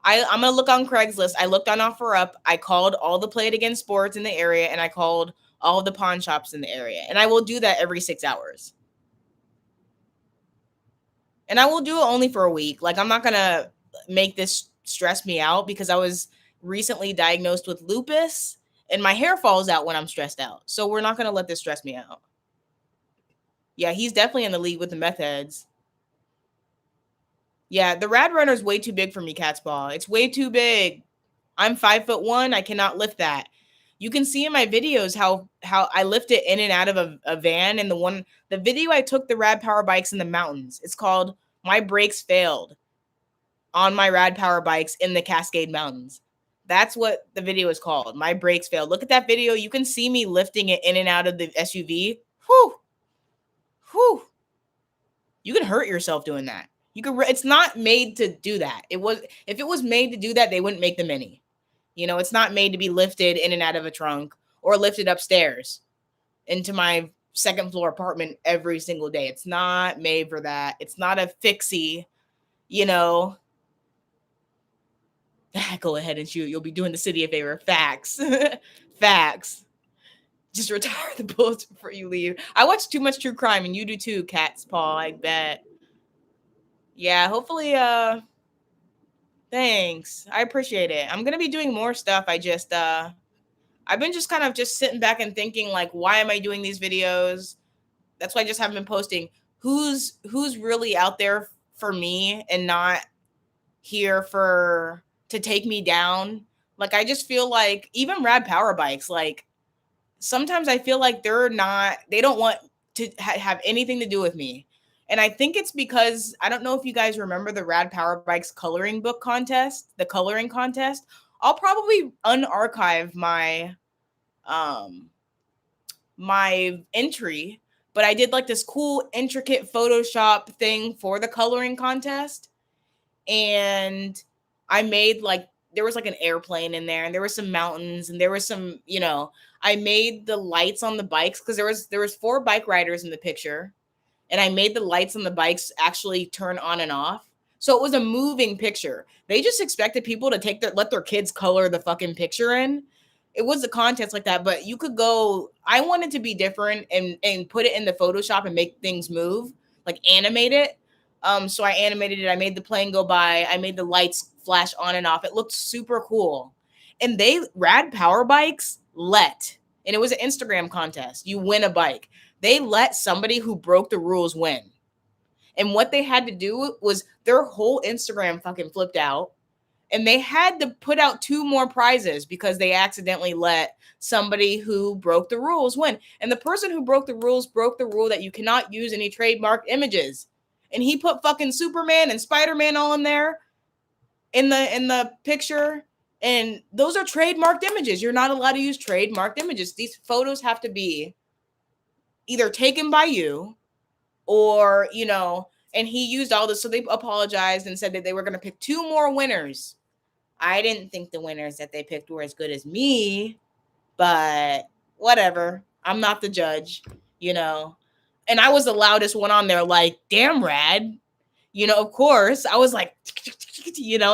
I'm gonna look on Craigslist. I looked on OfferUp. I called all the Play It Again sports in the area, and I called all the pawn shops in the area. And I will do that every 6 hours. And I will do it only for a week. Like, I'm not gonna make this stress me out, because I was recently diagnosed with lupus and my hair falls out when I'm stressed out. So we're not gonna let this stress me out. Yeah, he's definitely in the league with the meth heads. Yeah, the Rad Runner is way too big for me, Cat's Paw. It's way too big. I'm 5'1". I cannot lift that. You can see in my videos how I lift it in and out of a van. And the video I took the Rad Power bikes in the mountains. It's called My Brakes Failed on my Rad Power bikes in the Cascade Mountains. That's what the video is called. My Brakes Failed. Look at that video. You can see me lifting it in and out of the SUV. Whew. Whew. You can hurt yourself doing that. It's not made to do that. If it was made to do that, they wouldn't make the Mini. You know, it's not made to be lifted in and out of a trunk or lifted upstairs into my second floor apartment every single day. It's not made for that. It's not a fixie, you know. Go ahead and shoot. You'll be doing the city a favor. Facts. Facts. Just retire the bullets before you leave. I watch too much true crime, and you do too, Cat's Paw, I bet. Yeah, hopefully, thanks. I appreciate it. I'm gonna be doing more stuff. I've been just kind of just sitting back and thinking, like, why am I doing these videos? That's why I just haven't been posting. Who's really out there for me and not here to take me down? Like, I just feel like even Rad Power bikes, like, sometimes I feel like they don't want to have anything to do with me. And I think it's because, I don't know if you guys remember the Rad Power Bikes coloring book contest, the coloring contest. I'll probably unarchive my my entry, but I did like this cool intricate Photoshop thing for the coloring contest. And I made, like, there was like an airplane in there, and there were some mountains, and there was some, I made the lights on the bikes, because there was 4 bike riders in the picture, and I made the lights on the bikes actually turn on and off. So it was a moving picture. They just expected people to let their kids color the fucking picture in. It was a contest like that, but you could go. I wanted to be different and put it in the Photoshop and make things move, like animate it. So I animated it. I made the plane go by. I made the lights flash on and off. It looked super cool. And Rad Power Bikes and it was an Instagram contest. You win a bike. They let somebody who broke the rules win. And what they had to do was their whole Instagram fucking flipped out. And they had to put out 2 more prizes because they accidentally let somebody who broke the rules win. And the person who broke the rule that you cannot use any trademarked images. And he put fucking Superman and Spider-Man all in there in the picture. And those are trademarked images. You're not allowed to use trademarked images. These photos have to be either taken by you or, and he used all this. So they apologized and said that they were going to pick 2 more winners. I didn't think the winners that they picked were as good as me, but whatever. I'm not the judge, And I was the loudest one on there, like, damn, Rad. Of course, I was like,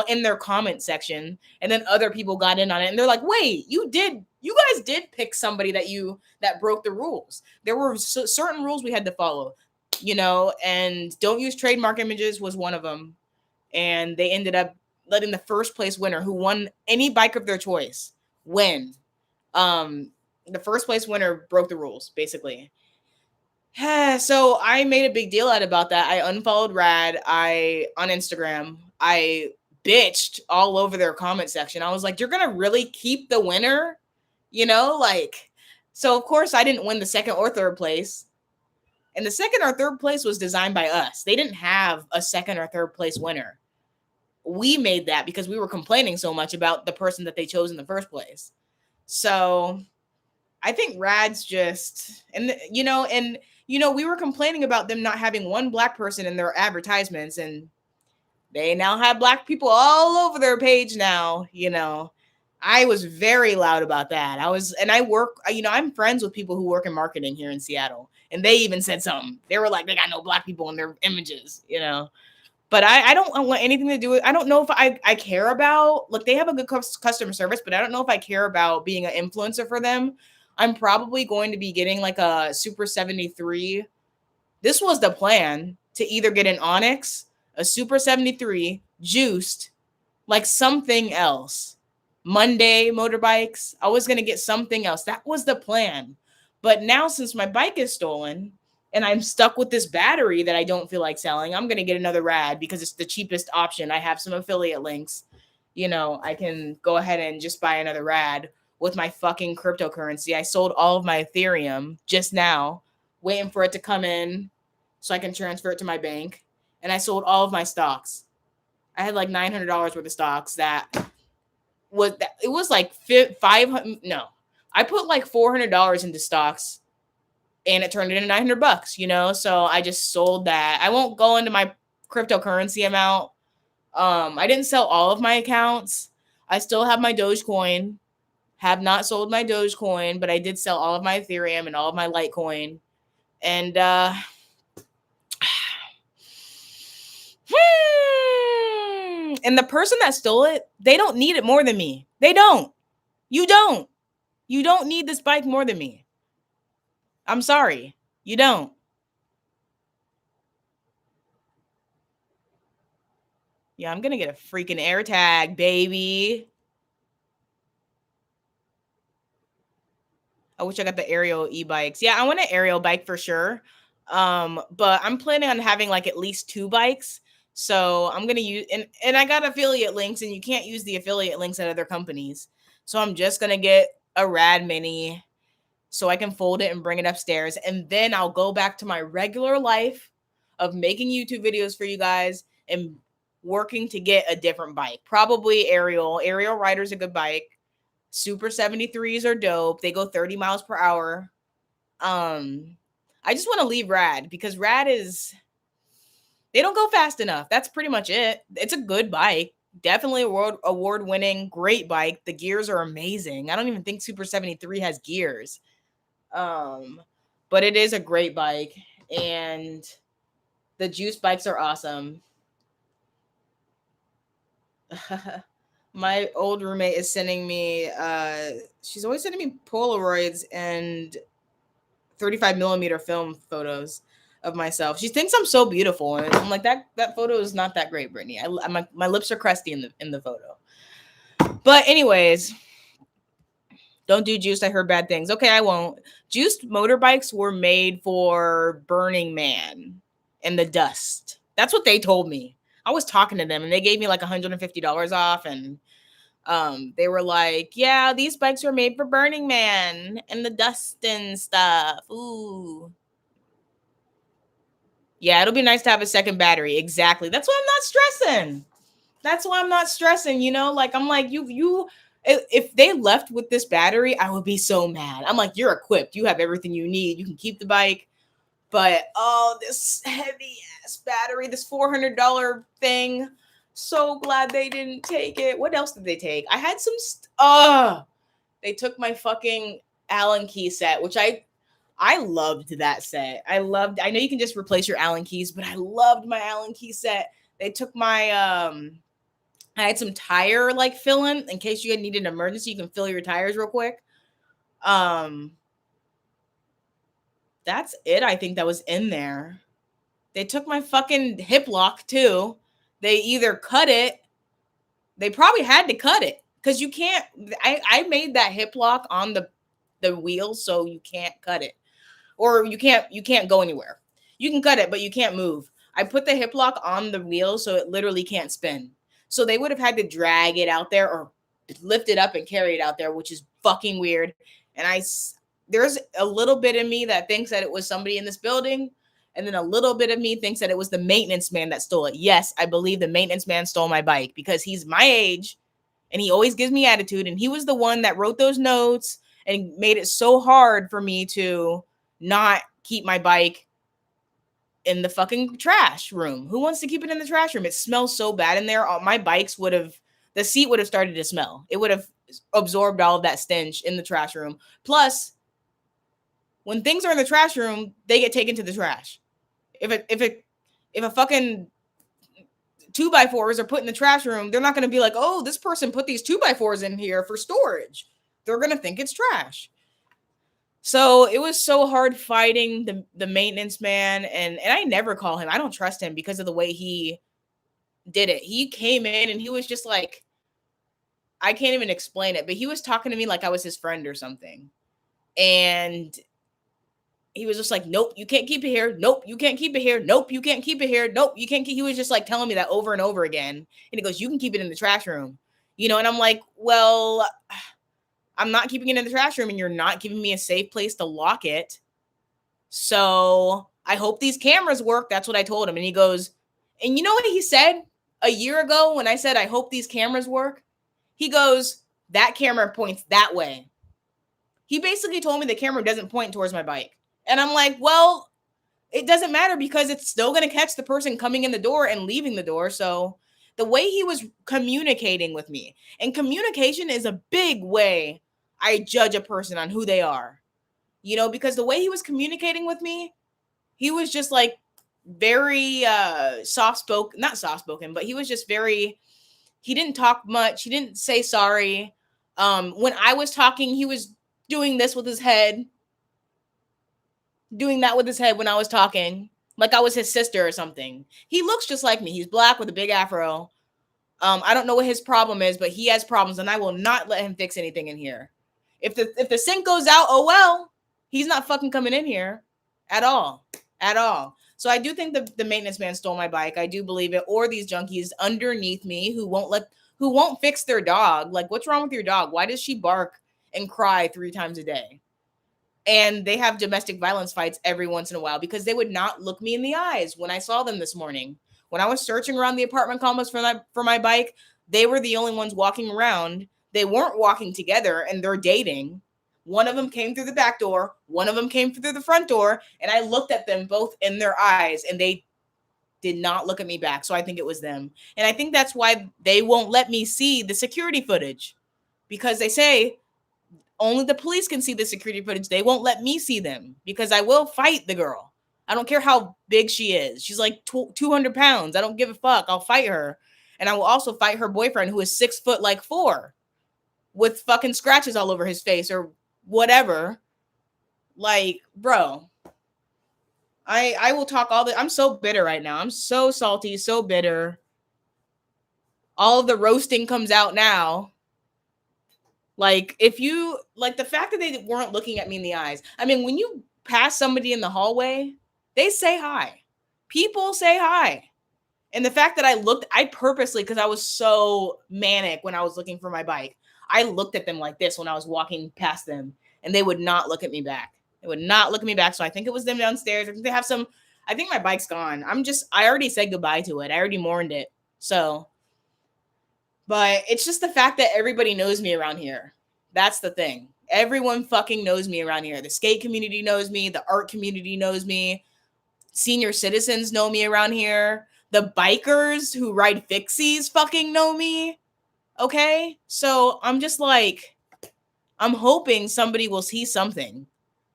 in their comment section. And then other people got in on it. And they're like, wait, you guys did pick somebody that broke the rules. There were certain rules we had to follow, and don't use trademark images was one of them. And they ended up letting the first place winner, who won any bike of their choice, win. The first place winner broke the rules, basically. So I made a big deal out about that. I unfollowed Rad. On Instagram, I bitched all over their comment section. I was like, you're gonna really keep the winner? So of course I didn't win the second or third place. And the second or third place was designed by us. They didn't have a second or third place winner. We made that because we were complaining so much about the person that they chose in the first place. So I think Rad's just, we were complaining about them not having one black person in their advertisements, and they now have black people all over their page now. I was very loud about that. I'm friends with people who work in marketing here in Seattle, and they even said something. They were like, they got no black people in their images. But I don't want anything to do with, I don't know if I care about, look, they have a good customer service, but I don't know if I care about being an influencer for them. I'm probably going to be getting like a Super 73. This was the plan, to either get an Onyx, a Super 73, juiced, like something else. Monday motorbikes. I was going to get something else. That was the plan. But now, since my bike is stolen and I'm stuck with this battery that I don't feel like selling, I'm going to get another Rad because it's the cheapest option. I have some affiliate links. I can go ahead and just buy another Rad with my fucking cryptocurrency. I sold all of my Ethereum just now, waiting for it to come in so I can transfer it to my bank. And I sold all of my stocks. I had like $900 worth of stocks it was like 500. No, I put like $400 into stocks and it turned into $900, so I just sold that. I won't go into my cryptocurrency amount. I didn't sell all of my accounts. I still have my Dogecoin, have not sold my Dogecoin, but I did sell all of my Ethereum and all of my Litecoin. And and the person that stole it, they don't need it more than me. They don't. You don't. You don't need this bike more than me. I'm sorry. You don't. Yeah, I'm going to get a freaking AirTag, baby. I wish I got the aerial e-bikes. Yeah, I want an aerial bike for sure. But I'm planning on having like at least 2 bikes. So I'm going to use, and I got affiliate links, and you can't use the affiliate links at other companies. So I'm just going to get a Rad Mini so I can fold it and bring it upstairs. And then I'll go back to my regular life of making YouTube videos for you guys and working to get a different bike. Probably Aerial. Aerial Rider's a good bike. Super 73s are dope. They go 30 miles per hour. I just want to leave Rad because Rad they don't go fast enough. That's pretty much it. It's a good bike. Definitely award-winning, great bike. The gears are amazing. I don't even think Super 73 has gears. But it is a great bike, and the juice bikes are awesome. My old roommate is sending me she's always sending me Polaroids and 35 millimeter film photos of myself. She thinks I'm so beautiful, and I'm like, that photo is not that great, Brittany. My lips are crusty in the photo. But anyways, don't do juiced. I heard bad things. Okay, I won't. Juiced motorbikes were made for Burning Man and the dust. That's what they told me. I was talking to them, and they gave me like $150 off, and they were like, yeah, these bikes were made for Burning Man and the dust and stuff. Ooh. Yeah, it'll be nice to have a second battery. Exactly. That's why I'm not stressing. That's why I'm not stressing, like I'm like, you if they left with this battery, I would be so mad. I'm like, you're equipped. You have everything you need. You can keep the bike. But this heavy ass battery, this $400 thing. So glad they didn't take it. What else did they take? I had some they took my fucking Allen key set, which I loved that set. I know you can just replace your Allen keys, but I loved my Allen key set. They took my I had some tire like filling in case you need an emergency. You can fill your tires real quick. That's it. I think that was in there. They took my fucking hip lock too. They either cut it. They probably had to cut it because you can't. I made that hip lock on the wheel, so you can't cut it, or you can't go anywhere. You can cut it, but you can't move. I put the hip lock on the wheel, so it literally can't spin. So they would have had to drag it out there or lift it up and carry it out there, which is fucking weird. And there's a little bit in me that thinks that it was somebody in this building, And then a little bit of me thinks that it was the maintenance man that stole it. Yes, I believe the maintenance man stole my bike because he's my age and he always gives me attitude. And he was the one that wrote those notes and made it so hard for me to not keep my bike in the fucking trash room. Who wants to keep it in the trash room? It smells so bad in there. My bikes would have, the seat would have started to smell. It would have absorbed all of that stench in the trash room. Plus, when things are in the trash room, they get taken to the trash. If a fucking 2x4s are put in the trash room, they're not going to be like, oh, this person put these 2x4s in here for storage. They're going to think it's trash. So it was so hard fighting the maintenance man, and I never call him. I don't trust him because of the way he did it. He came in and he was just like, I can't even explain it, but he was talking to me like I was his friend or something. And he was just like, nope, you can't keep it here. Nope, you can't keep it here. Nope, you can't keep it here. Nope, you can't keep. He was just like telling me that over and over again. And he goes, you can keep it in the trash room. And I'm like, well, I'm not keeping it in the trash room and you're not giving me a safe place to lock it. So I hope these cameras work. That's what I told him. And he goes, and you know what he said a year ago when I said, I hope these cameras work? He goes, that camera points that way. He basically told me the camera doesn't point towards my bike. And I'm like, well, it doesn't matter because it's still going to catch the person coming in the door and leaving the door. So the way he was communicating with me, and communication is a big way I judge a person on who they are, because the way he was communicating with me, he was just like very not soft spoken, but he was just he didn't talk much. He didn't say sorry. When I was talking, he was doing this with his head, doing that with his head when I was talking, like I was his sister or something. He looks just like me. He's black with a big afro. I don't know what his problem is, but he has problems, and I will not let him fix anything in here. If the sink goes out, oh well, he's not fucking coming in here at all. So I do think the maintenance man stole my bike. I do believe it, or these junkies underneath me who won't fix their dog. Like, what's wrong with your dog? Why does she bark and cry 3 times a day? And they have domestic violence fights every once in a while because they would not look me in the eyes when I saw them this morning. When I was searching around the apartment complex for my bike, they were the only ones walking around. They weren't walking together, and they're dating. One of them came through the back door. One of them came through the front door. And I looked at them both in their eyes, and they did not look at me back. So I think it was them. And I think that's why they won't let me see the security footage, because they say only the police can see the security footage. They won't let me see them because I will fight the girl. I don't care how big she is. She's like 200 pounds. I don't give a fuck. I'll fight her. And I will also fight her boyfriend, who is 6'4", with fucking scratches all over his face or whatever. Like, bro, I will talk I'm so bitter right now. I'm so salty, so bitter. All of the roasting comes out now. Like, the fact that they weren't looking at me in the eyes. I mean, when you pass somebody in the hallway, they say hi. People say hi. And the fact that I purposely, because I was so manic when I was looking for my bike, I looked at them like this when I was walking past them, and they would not look at me back. They would not look at me back. So I think it was them downstairs. I think my bike's gone. I already said goodbye to it. I already mourned it. So, but it's just the fact that everybody knows me around here. That's the thing. Everyone fucking knows me around here. The skate community knows me. The art community knows me. Senior citizens know me around here. The bikers who ride fixies fucking know me. Okay? So I'm just like, I'm hoping somebody will see something,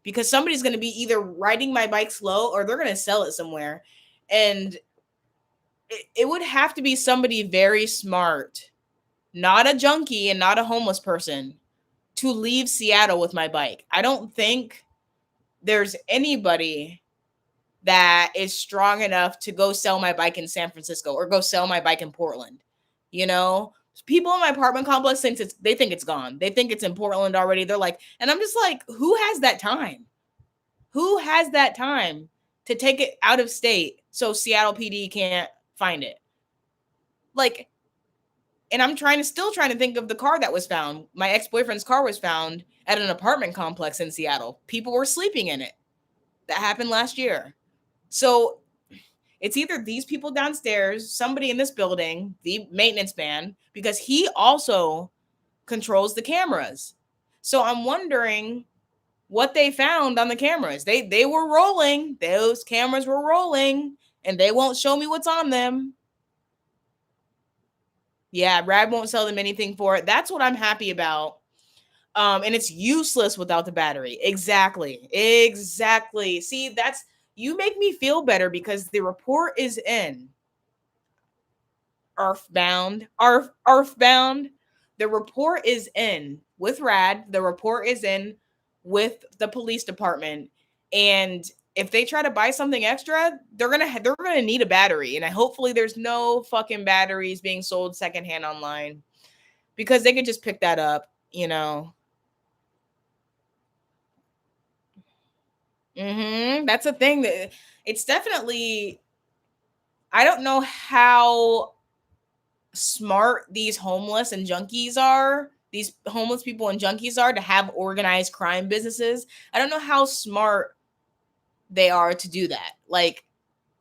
because somebody's going to be either riding my bike slow or they're going to sell it somewhere. And it would have to be somebody very smart, not a junkie and not a homeless person, to leave Seattle with my bike. I don't think there's anybody that is strong enough to go sell my bike in San Francisco or go sell my bike in Portland. People in my apartment complex think it's gone. They think it's in Portland already. They're like, and I'm just like, who has that time? Who has that time to take it out of state so Seattle PD can't find it? Like, and I'm still trying to think of the car that was found. My ex-boyfriend's car was found at an apartment complex in Seattle. People were sleeping in it. That happened last year. So it's either these people downstairs, somebody in this building, the maintenance man, because he also controls the cameras. So I'm wondering what they found on the cameras. They were rolling. Those cameras were rolling, and they won't show me what's on them. Yeah, Rad won't sell them anything for it. That's what I'm happy about. And it's useless without the battery. Exactly. Exactly. See, that's you make me feel better because the report is in. Earthbound. The report is in with Rad. The report is in with the police department. And if they try to buy something extra, they're gonna need a battery. And hopefully there's no fucking batteries being sold secondhand online because they could just pick that up, you know. That's a thing that it's definitely. I don't know how smart these homeless and junkies are. These homeless people and junkies are to have organized crime businesses. I don't know how smart they are to do that. Like,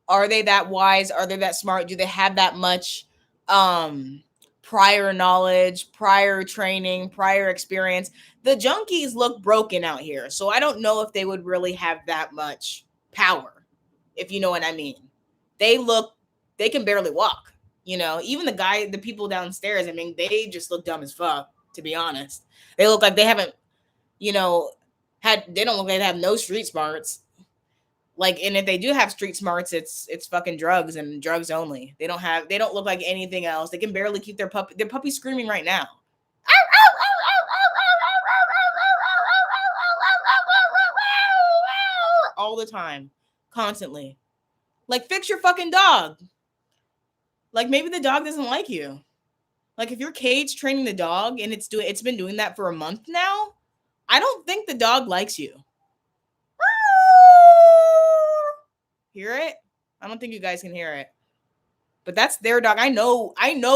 are they that wise? Are they that smart? Do they have that much prior knowledge, prior training, prior experience? The junkies look broken out here. So I don't know if they would really have that much power, if you know what I mean. They can barely walk. You know, even the people downstairs, I mean, they just look dumb as fuck, to be honest. They look like they haven't, you know, they don't look like they have no street smarts. Like, and if they do have street smarts, it's fucking drugs and drugs only. They don't look like anything else. They can barely keep their puppy screaming right now. All the time, constantly. Like, fix your fucking dog. Like, maybe the dog doesn't like you. Like, if you're cage training the dog and it's been doing that for a month now, I don't think the dog likes you. Hear it? I don't think you guys can hear it. But that's their dog. I know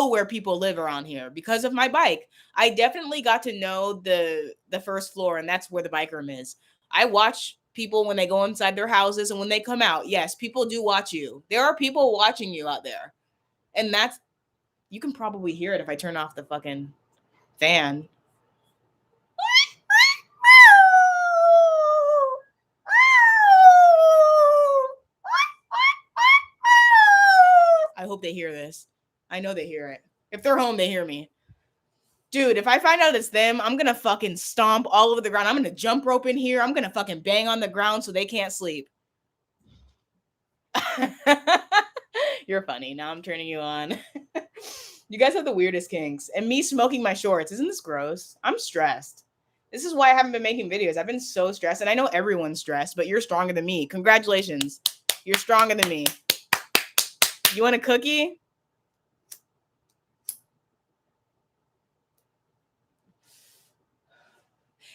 where people live around here because of my bike. I definitely got to know the first floor, and that's where the bike room is. I watch people when they go inside their houses and when they come out. Yes, people do watch you. There are people watching you out there. And that's you can probably hear it if I turn off the fucking fan. I hope they hear this. I know they hear it. If they're home, they hear me. Dude, if I find out it's them, I'm gonna fucking stomp all over the ground. I'm gonna jump rope in here. I'm gonna fucking bang on the ground so they can't sleep. You're funny. Now I'm turning you on. You guys have the weirdest kinks. And me smoking my shorts. Isn't this gross? I'm stressed. This is why I haven't been making videos. I've been so stressed. And I know everyone's stressed, but you're stronger than me. Congratulations. You're stronger than me. You want a cookie?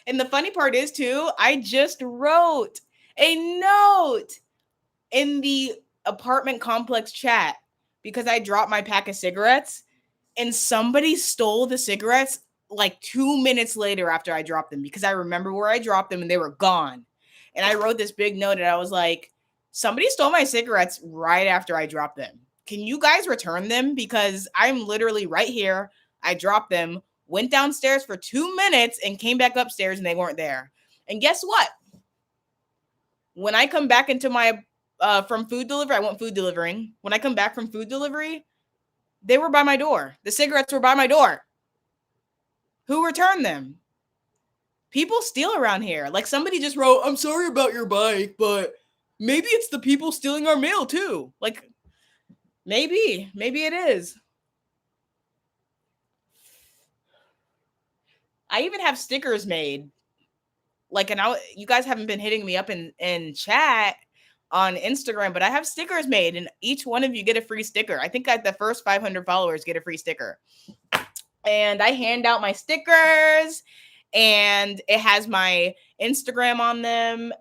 And the funny part is, too, I just wrote a note in the apartment complex chat because I dropped my pack of cigarettes and somebody stole the cigarettes like 2 minutes later after I dropped them because I remember where I dropped them and they were gone. And I wrote this big note and I was like, somebody stole my cigarettes right after I dropped them. Can you guys return them? Because I'm literally right here. I dropped them, went downstairs for 2 minutes and came back upstairs and they weren't there. And guess what? When I come back into my from food delivery, I went food delivering. When I come back from food delivery, they were by my door. The cigarettes were by my door. Who returned them? People steal around here. Like somebody just wrote, I'm sorry about your bike, but maybe it's the people stealing our mail too. Like maybe it is. I even have stickers made. Like, and you guys haven't been hitting me up in chat on Instagram, but I have stickers made and each one of you get a free sticker. I think the first 500 followers get a free sticker. And I hand out my stickers and it has my Instagram on them.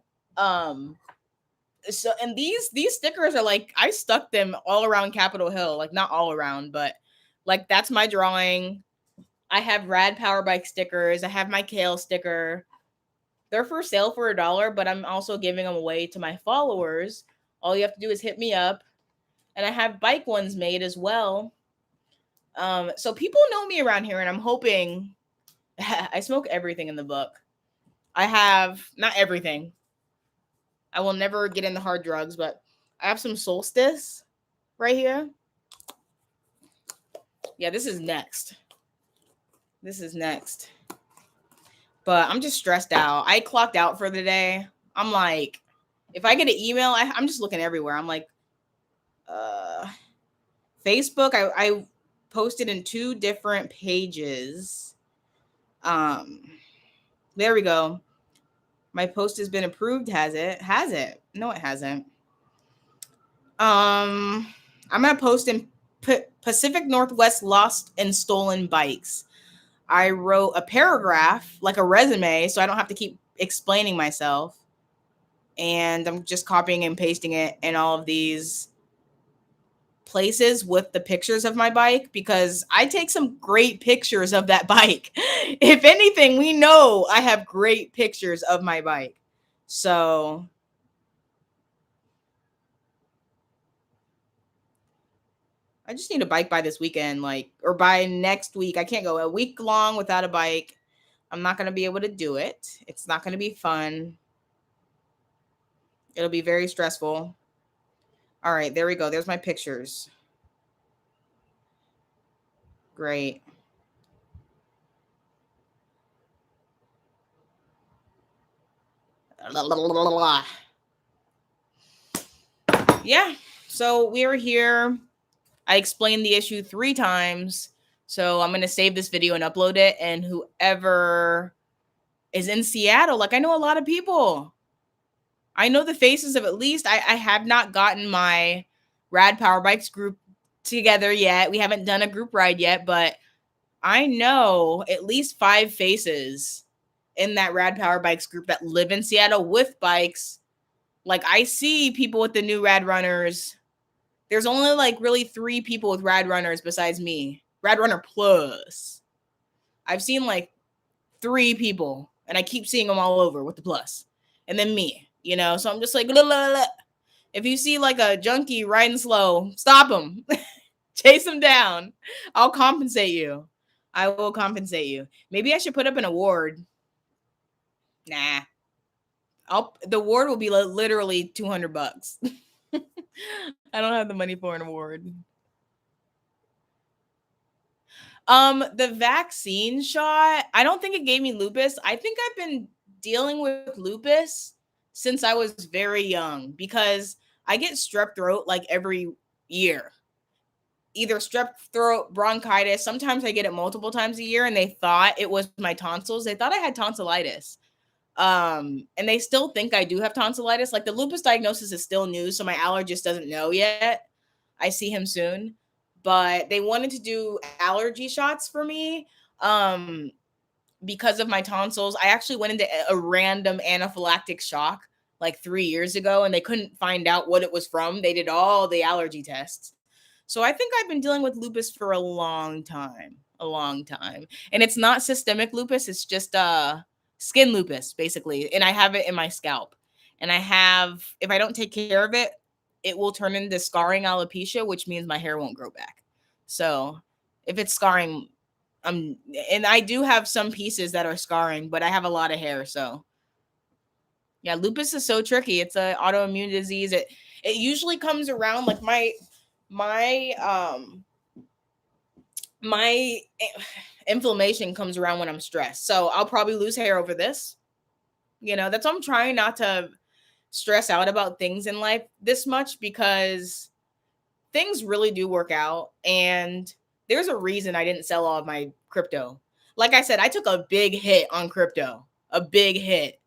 So and these stickers are like I stuck them all around Capitol Hill, like not all around, but like that's my drawing. I have Rad Power Bike stickers. I have my Kale sticker. They're for sale for $1, but I'm also giving them away to my followers All you have to do is hit me up. And I have bike ones made as well. So people know me around here, and I'm hoping I smoke everything in the book. I have not everything. I will never get into hard drugs, but I have some Solstice right here. Yeah, this is next. This is next. But I'm just stressed out. I clocked out for the day. I'm like, if I get an email, I'm just looking everywhere. I'm like, Facebook. I posted in 2 different pages. There we go. My post has been approved. Has it? Has it? No, it hasn't. I'm gonna post in Pacific Northwest lost and stolen bikes. I wrote a paragraph, like a resume, so I don't have to keep explaining myself. And I'm just copying and pasting it in all of these places with the pictures of my bike, because I take some great pictures of that bike. If anything, we know I have great pictures of my bike. So I just need a bike by this weekend, or by next week. I can't go a week long without a bike. I'm not going to be able to do it. It's not going to be fun. It'll be very stressful. All right, there we go. There's my pictures. Great. Yeah, so we are here. I explained the issue 3 times. So I'm going to save this video and upload it. And whoever is in Seattle, I know a lot of people. I know the faces of at least, I have not gotten my Rad Power Bikes group together yet. We haven't done a group ride yet, but I know at least 5 faces in that Rad Power Bikes group that live in Seattle with bikes. I see people with the new Rad Runners. There's only really 3 people with Rad Runners besides me. Rad Runner Plus. I've seen 3 people, and I keep seeing them all over with the plus. And then me, So I'm just like, la, la, la. If you see a junkie riding slow, stop him. Chase him down. I'll compensate you. I will compensate you. Maybe I should put up an award. Nah. The award will be literally $200. I don't have the money for an award. The vaccine shot, I don't think it gave me lupus. I think I've been dealing with lupus since I was very young, because I get strep throat every year. Either strep throat, bronchitis. Sometimes I get it multiple times a year, and they thought it was my tonsils. They thought I had tonsillitis. And they still think I do have tonsillitis. The lupus diagnosis is still new, so my allergist doesn't know yet. I see him soon. But they wanted to do allergy shots for me because of my tonsils. I actually went into a random anaphylactic shock 3 years ago, and they couldn't find out what it was from. They did all the allergy tests. So I think I've been dealing with lupus for a long time. And it's not systemic lupus. It's just skin lupus, basically. And I have it in my scalp. And if I don't take care of it, it will turn into scarring alopecia, which means my hair won't grow back. So if it's scarring, and I do have some pieces that are scarring, but I have a lot of hair. So yeah, lupus is so tricky. It's an autoimmune disease. It usually comes around my inflammation comes around when I'm stressed. So I'll probably lose hair over this. That's why I'm trying not to stress out about things in life this much, because things really do work out. And there's a reason I didn't sell all of my crypto. Like I said, I took a big hit on crypto, a big hit.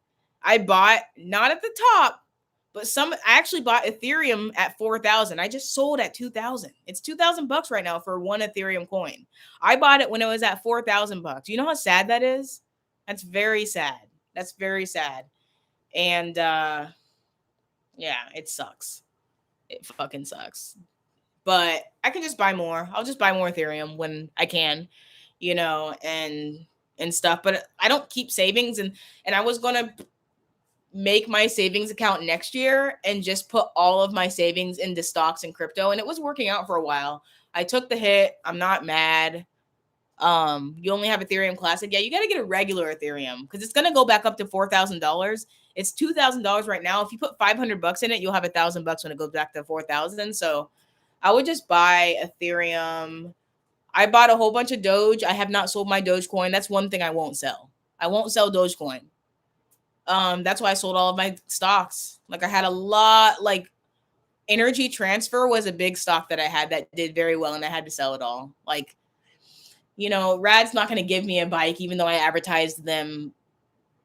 I bought, not at the top, but I actually bought Ethereum at 4,000. I just sold at 2,000. It's $2,000 right now for one Ethereum coin. I bought it when it was at 4,000 bucks. You know how sad that is? That's very sad. That's very sad. And yeah, it sucks. It fucking sucks. But I can just buy more. I'll just buy more Ethereum when I can, and stuff. But I don't keep savings, and I was gonna make my savings account next year and just put all of my savings into stocks and crypto, and it was working out for a while. I took the hit. I'm not mad. You only have Ethereum Classic. Yeah, you got to get a regular Ethereum because it's gonna go back up to $4,000. It's $2,000 right now. If you put $500 in it, you'll have $1,000 when it goes back to 4,000. So I would just buy Ethereum. I bought a whole bunch of Doge. I have not sold my Dogecoin. That's one thing I won't sell. I won't sell Dogecoin. That's why I sold all of my stocks. Like I had a lot. Like Energy Transfer was a big stock that I had that did very well, and I had to sell it all. Like, Rad's not going to give me a bike, even though I advertised them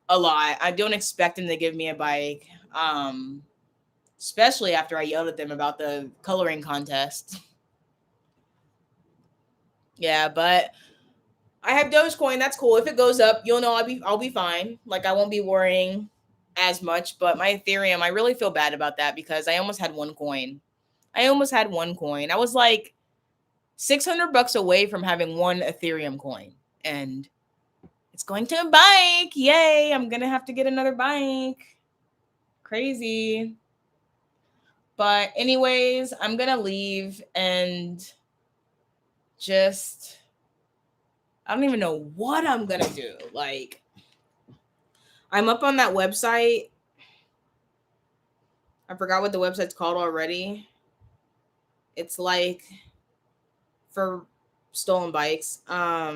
a lot. I don't expect them to give me a bike, especially after I yelled at them about the coloring contest. Yeah, but I have Dogecoin. That's cool. If it goes up, you'll know I'll be fine. Like I won't be worrying as much. But my Ethereum, I really feel bad about that because I almost had one coin. I was like $600 away from having one Ethereum coin, and it's going to a bike. Yay! I'm gonna have to get another bike. Crazy. But anyways, I'm gonna leave and just I don't even know what I'm gonna do. Like I'm up on that website. I forgot what the website's called already. It's like for stolen bikes. I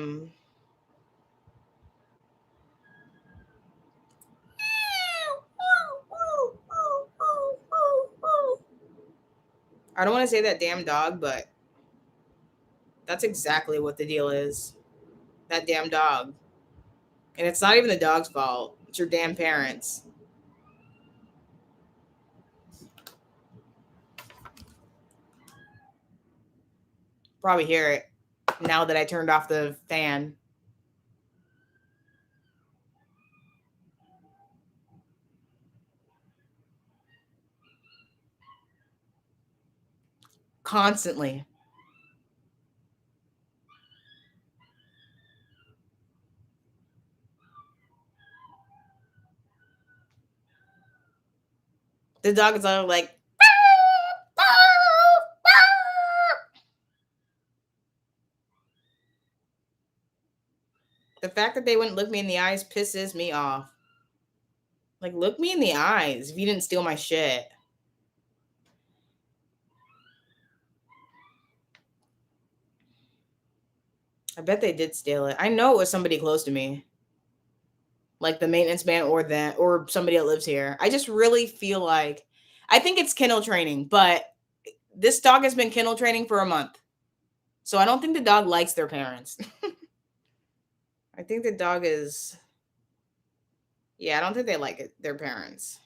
don't want to say that damn dog, but that's exactly what the deal is. That damn dog. And it's not even the dog's fault. It's your damn parents. Probably hear it now that I turned off the fan. Constantly. The dog is all like, the fact that they wouldn't look me in the eyes pisses me off. Like, look me in the eyes if you didn't steal my shit. I bet they did steal it. I know it was somebody close to me. Like the maintenance man or somebody that lives here. I just really feel like I think it's kennel training, but this dog has been kennel training for a month. So I don't think the dog likes their parents. I think the dog is I don't think they like it, their parents.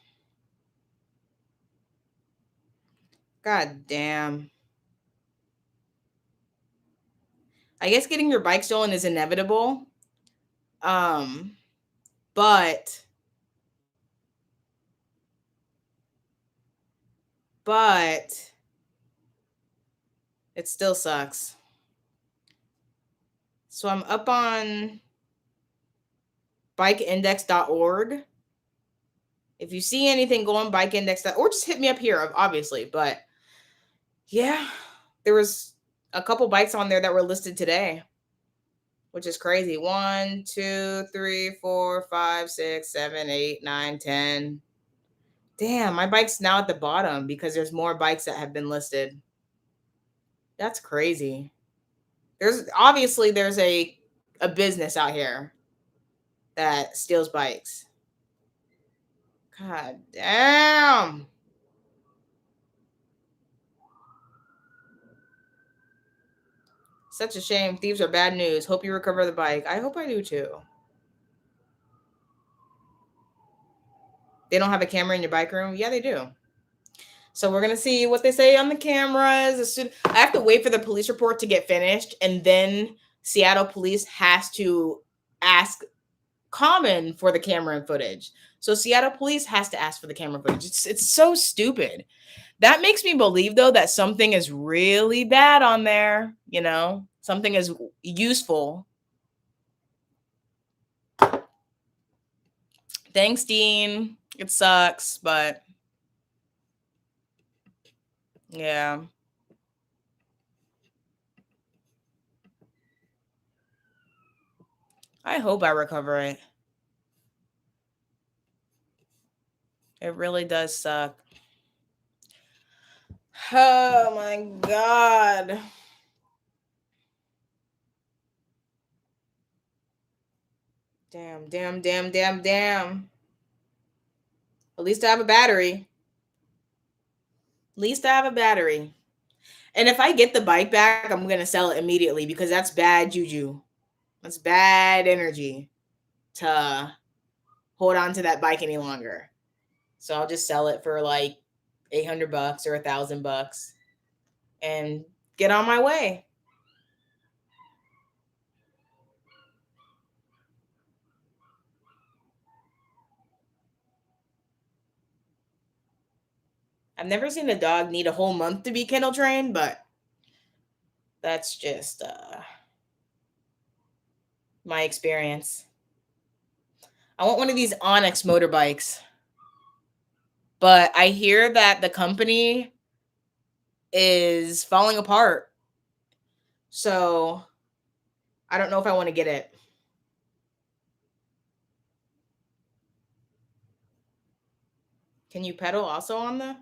God damn. I guess getting your bike stolen is inevitable. But it still sucks. So I'm up on bikeindex.org. If you see anything, go on bikeindex.org or just hit me up here, obviously. But yeah, there was a couple bikes on there that were listed today, which is crazy. 1, 2, 3, 4, 5, 6, 7, 8, 9, 10. Damn, my bike's now at the bottom because there's more bikes that have been listed. That's crazy. There's a business out here that steals bikes. God damn. Such a shame. Thieves are bad news. Hope you recover the bike. I hope I do too. They don't have a camera in your bike room? Yeah, they do. So we're going to see what they say on the cameras. I have to wait for the police report to get finished, and then Seattle police has to ask Common for the camera footage. So Seattle police has to ask for the camera footage. It's so stupid. That makes me believe, though, that something is really bad on there. Something is useful. Thanks, Dean. It sucks, but yeah. I hope I recover it. It really does suck. Oh my god. Damn, damn, damn, damn, damn. At least I have a battery. At least I have a battery. And if I get the bike back, I'm gonna sell it immediately because that's bad juju. That's bad energy to hold on to that bike any longer. So I'll just sell it for like 800 bucks or $1,000 and get on my way. I've never seen a dog need a whole month to be kennel trained, but that's just my experience. I want one of these Onyx motorbikes, but I hear that the company is falling apart. So I don't know if I want to get it. Can you pedal also on the?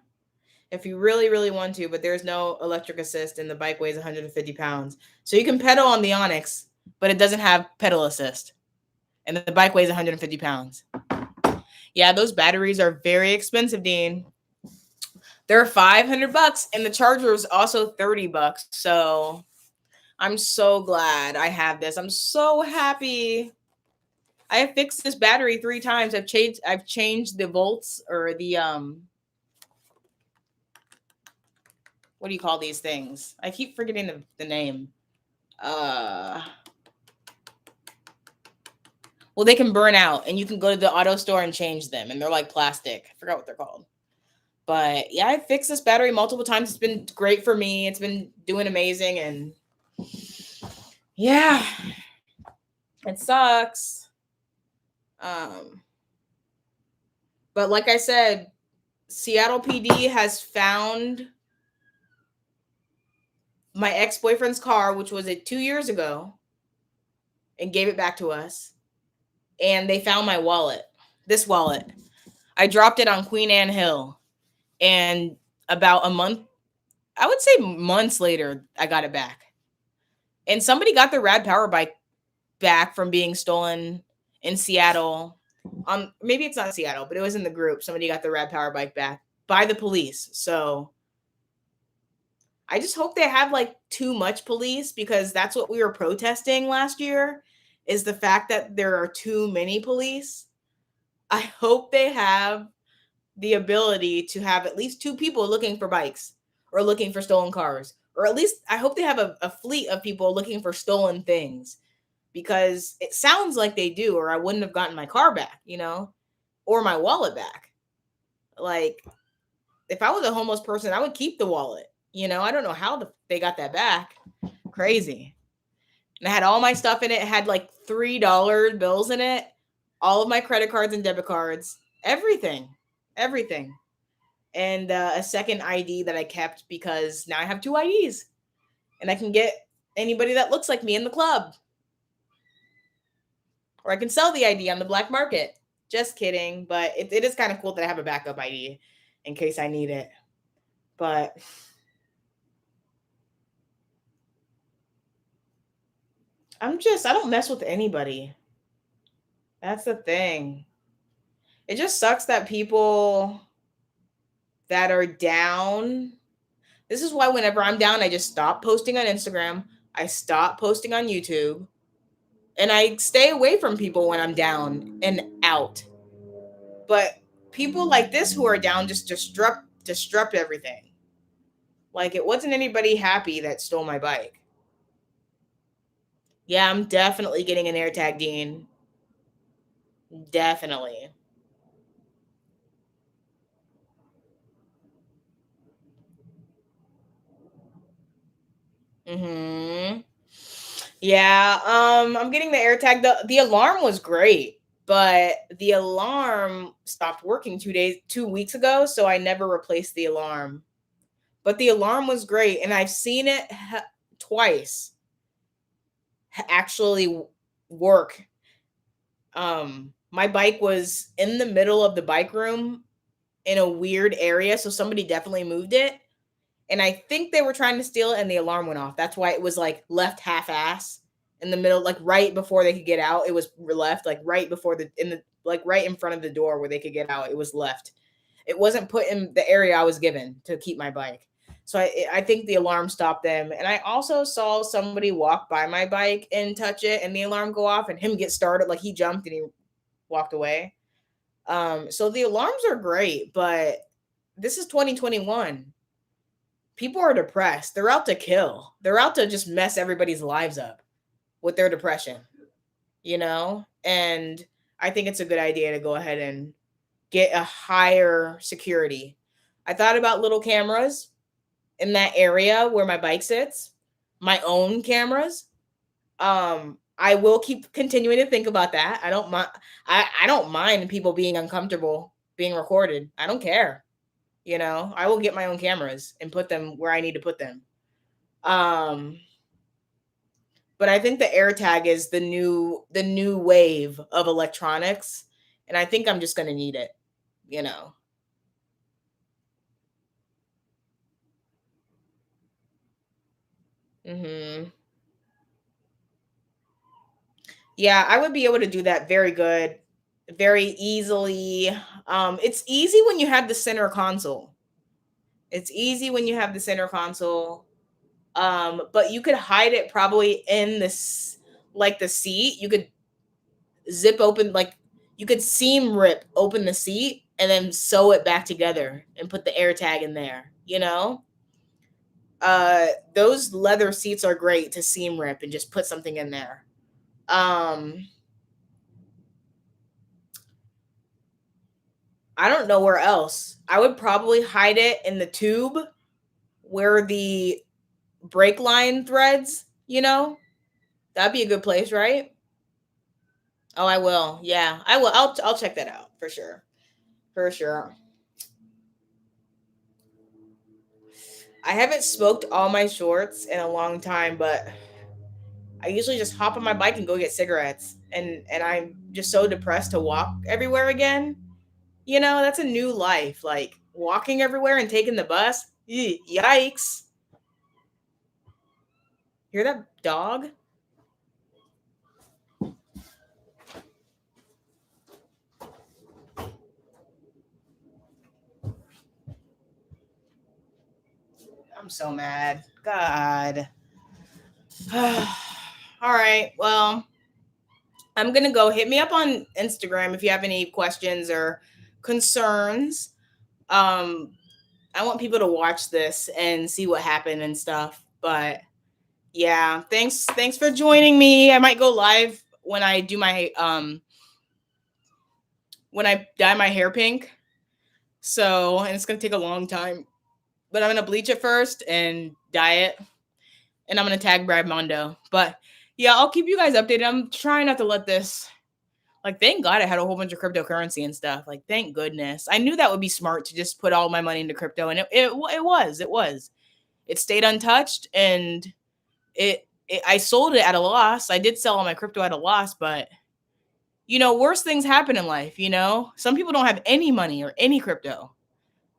If you really, really want to, but there's no electric assist and the bike weighs 150 pounds. So you can pedal on the Onyx, but it doesn't have pedal assist. And the bike weighs 150 pounds. Yeah, those batteries are very expensive, Dean. They're 500 bucks and the charger is also 30 bucks. So I'm so glad I have this. I'm so happy. I have fixed this battery 3 times. I've changed the volts or the what do you call these things? I keep forgetting the name. Uh well, they can burn out and you can go to the auto store and change them and they're like plastic. I forgot what they're called. But yeah, I fixed this battery multiple times. It's been great for me. It's been doing amazing and yeah, it sucks. Um but like I said, Seattle PD has found my ex-boyfriend's car, which was it 2 years ago, and gave it back to us. And they found my wallet. This wallet. I dropped it on Queen Anne Hill and about a month, I would say months later, I got it back. And somebody got the rad power bike back from being stolen in Seattle. Maybe it's not Seattle, but it was in the group. Somebody got the rad power bike back by the police. So I just hope they have like too much police because that's what we were protesting last year is the fact that there are too many police. I hope they have the ability to have at least 2 people looking for bikes or looking for stolen cars. Or at least I hope they have a fleet of people looking for stolen things because it sounds like they do, or I wouldn't have gotten my car back, or my wallet back. Like, if I was a homeless person, I would keep the wallet. I don't know how they got that back. Crazy. And I had all my stuff in it. It had like $3 bills in it, all of my credit cards and debit cards, everything. And a second ID that I kept because now I have 2 IDs and I can get anybody that looks like me in the club. Or I can sell the ID on the black market. Just kidding. But it is kind of cool that I have a backup ID in case I need it. But I don't mess with anybody. That's the thing. It just sucks that people that are down. This is why whenever I'm down, I just stop posting on Instagram. I stop posting on YouTube. And I stay away from people when I'm down and out. But people like this who are down just disrupt everything. Like it wasn't anybody happy that stole my bike. Yeah, I'm definitely getting an AirTag, Dean. Definitely. Hmm. Yeah, I'm getting the AirTag. The alarm was great, but the alarm stopped working 2 weeks ago, so I never replaced the alarm. But the alarm was great, and I've seen it twice actually work. My bike was in the middle of the bike room in a weird area, so somebody definitely moved it. And I think they were trying to steal it, and the alarm went off. That's why it was like left half-ass in the middle, like right before they could get out. It was left, like right before right in front of the door where they could get out. It was left. It wasn't put in the area I was given to keep my bike. So I think the alarm stopped them. And I also saw somebody walk by my bike and touch it, and the alarm go off, and him get started. Like he jumped and he walked away. So the alarms are great, but this is 2021. People are depressed. They're out to kill. They're out to just mess everybody's lives up with their depression, And I think it's a good idea to go ahead and get a higher security. I thought about little cameras in that area where my bike sits, my own cameras. I will keep continuing to think about that. I don't mind. I don't mind people being uncomfortable being recorded. I don't care. I will get my own cameras and put them where I need to put them. But I think the AirTag is the new wave of electronics, and I think I'm just going to need it, you know. Mhm. Yeah, I would be able to do that very good, very easily. It's easy when you have the center console. It's easy when you have the center console. But you could hide it probably in this, like the seat. You could zip open, like you could seam rip open the seat and then sew it back together and put the air tag in there. Those leather seats are great to seam rip and just put something in there. um I don't know where else. I would probably hide it in the tube where the brake line threads. That'd be a good place, right? Oh, I will. Yeah, I will. I'll check that out for sure. For sure. I haven't smoked all my shorts in a long time, but I usually just hop on my bike and go get cigarettes. And I'm just so depressed to walk everywhere again. That's a new life. Like walking everywhere and taking the bus. Yikes. Hear that dog? I'm so mad. God. All right. Well, I'm going to go. Hit me up on Instagram if you have any questions or concerns. Um, I want people to watch this and see what happened and stuff. But yeah, thanks for joining me. I might go live when I do my when I dye my hair pink. So, and it's going to take a long time. But I'm going to bleach it first and dye it. And I'm going to tag Brad Mondo. But yeah, I'll keep you guys updated. I'm trying not to let this, like, thank God I had a whole bunch of cryptocurrency and stuff. Like, thank goodness. I knew that would be smart to just put all my money into crypto. And it was. It stayed untouched, and I sold it at a loss. I did sell all my crypto at a loss, but worse things happen in life. Some people don't have any money or any crypto.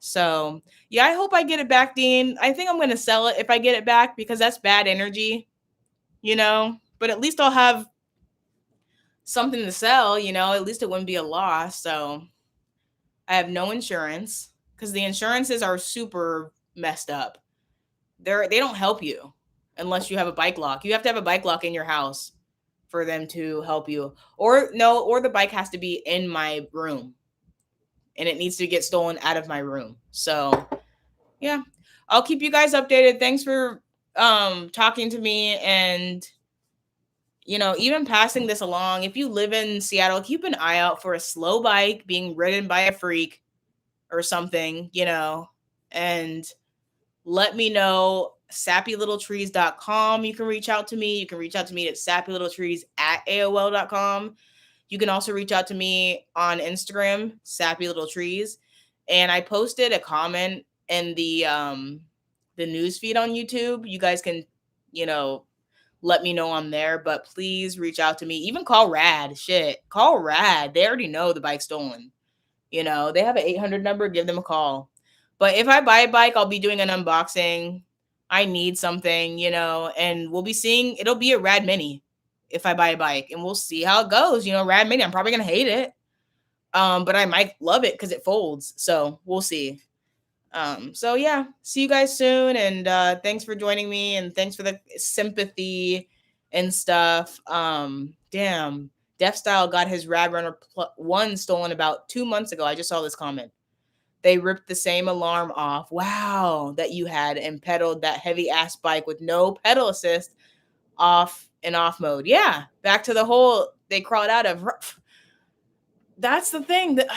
So yeah, I hope I get it back, Dean. I think I'm going to sell it if I get it back because that's bad energy. But at least I'll have something to sell. At least it wouldn't be a loss. So I have no insurance because the insurances are super messed up. They don't help you unless you have a bike lock. You have to have a bike lock in your house for them to help you. Or no, or the bike has to be in my room and it needs to get stolen out of my room. So, yeah. I'll keep you guys updated. Thanks for talking to me and even passing this along. If you live in Seattle, keep an eye out for a slow bike being ridden by a freak or something, and let me know. sappylittletrees.com. You can reach out to me. You can reach out to me at sappylittletrees@aol.com. You can also reach out to me on Instagram, Sappy Little Trees. And I posted a comment in the news feed on YouTube. You guys can, you know, let me know I'm there, but please reach out to me. Even call Rad. Shit. Call Rad. They already know the bike's stolen. You know, they have an 800 number, give them a call. But if I buy a bike, I'll be doing an unboxing. I need something, you know, and we'll be seeing, it'll be a Rad Mini if I buy a bike, and we'll see how it goes. You know, Rad Mini, I'm probably going to hate it. But I might love it because it folds. So we'll see. So yeah, see you guys soon, and thanks for joining me, and thanks for the sympathy and stuff. Damn, Deaf Style got his Rad Runner 1 stolen about 2 months ago. I just saw this comment. They ripped the same alarm off. Wow, that you had, and pedaled that heavy ass bike with no pedal assist, off and off mode. Yeah, back to the whole they crawled out of. That's the thing that.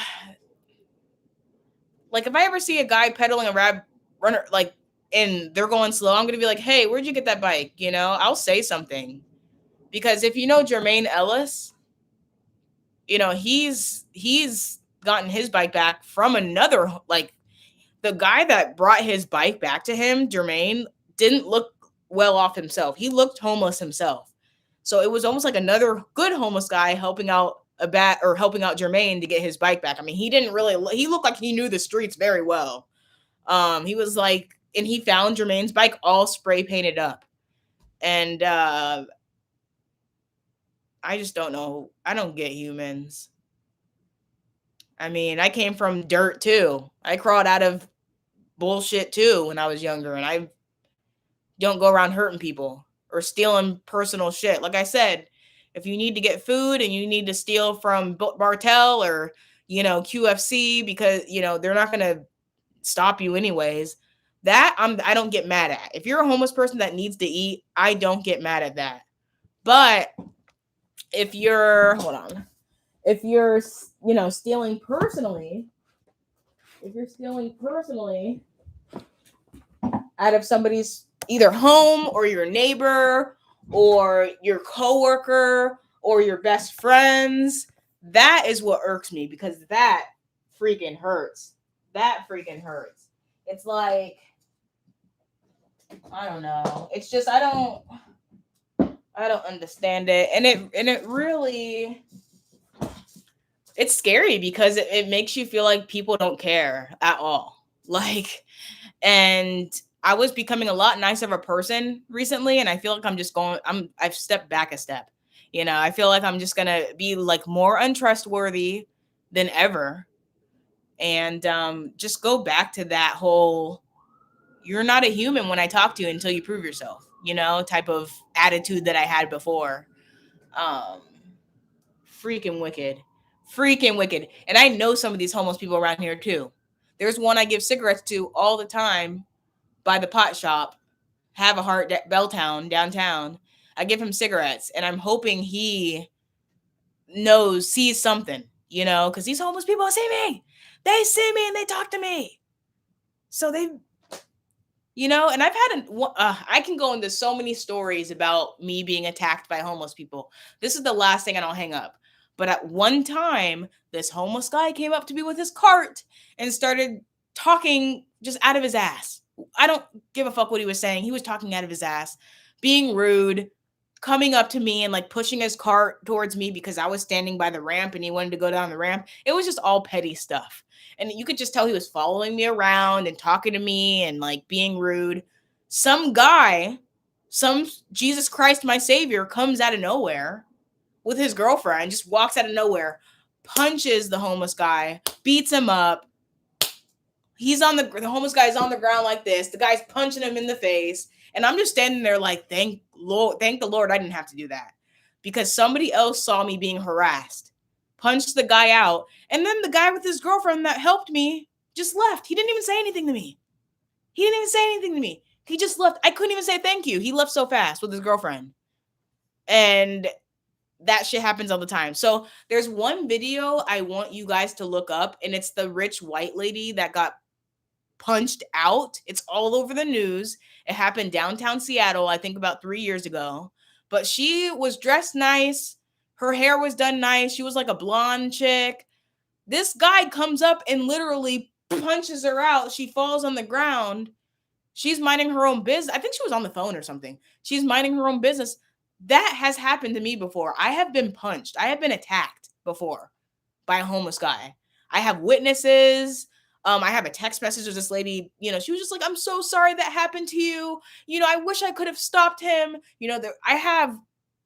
Like, if I ever see a guy pedaling a Rad Runner, like, and they're going slow, I'm gonna be like, "Hey, where'd you get that bike?" You know, I'll say something, because if you know Jermaine Ellis, you know he's gotten his bike back from another, like, the guy that brought his bike back to him, Jermaine, didn't look well off himself. He looked homeless himself, so it was almost like another good homeless guy helping out helping out Jermaine to get his bike back. I mean, he didn't really. He looked like he knew the streets very well. He was like, and he found Jermaine's bike all spray painted up, and I just don't know. I don't get humans. I mean, I came from dirt too. I crawled out of bullshit too when I was younger, and I don't go around hurting people or stealing personal shit. Like I said, if you need to get food and you need to steal from Bartell or, you know, QFC, because, you know, they're not going to stop you anyways, that I don't get mad at. If you're a homeless person that needs to eat, I don't get mad at that. But if you're if you're, you know, stealing personally, out of somebody's either home or your neighbor or your coworker or your best friends, that is what irks me, because that freaking hurts. That freaking hurts. It's like, I don't know. It's just I don't understand it. And it really, it's scary because it makes you feel like people don't care at all. Like, and I was becoming a lot nicer of a person recently, and I feel like I've stepped back a step. You know, I feel like I'm just gonna be like more untrustworthy than ever, and just go back to that whole "you're not a human when I talk to you until you prove yourself," you know, type of attitude that I had before. Um, freaking wicked, freaking wicked. And I know some of these homeless people around here too. There's one I give cigarettes to all the time by the pot shop, Have a Heart, Belltown, downtown. I give him cigarettes, and I'm hoping he sees something, you know, because these homeless people see me. They see me and they talk to me. So they, you know, and I've had I can go into so many stories about me being attacked by homeless people. This is the last thing, and I'll hang up. But at one time, this homeless guy came up to me with his cart and started talking just out of his ass. I don't give a fuck what he was saying. He was talking out of his ass, being rude, coming up to me and like pushing his cart towards me because I was standing by the ramp and he wanted to go down the ramp. It was just all petty stuff. And you could just tell he was following me around and talking to me and like being rude. Some guy, some Jesus Christ, my savior, comes out of nowhere with his girlfriend, just walks out of nowhere, punches the homeless guy, beats him up. He's on the homeless guy's on the ground like this. The guy's punching him in the face. And I'm just standing there like, thank the Lord I didn't have to do that. Because somebody else saw me being harassed, punched the guy out, and then the guy with his girlfriend that helped me just left. He didn't even say anything to me. He just left. I couldn't even say thank you. He left so fast with his girlfriend. And that shit happens all the time. So there's one video I want you guys to look up, and it's the rich white lady that got punched out. It's all over the news. It happened downtown Seattle, I think about 3 years ago. But she was dressed nice. Her hair was done nice. She was like a blonde chick. This guy comes up and literally punches her out. She falls on the ground. She's minding her own business. I think she was on the phone or something. She's minding her own business. That has happened to me before. I have been punched. I have been attacked before by a homeless guy. I have witnesses. I have a text message of this lady. She was just like, "I'm so sorry that happened to you. I wish I could have stopped him." I have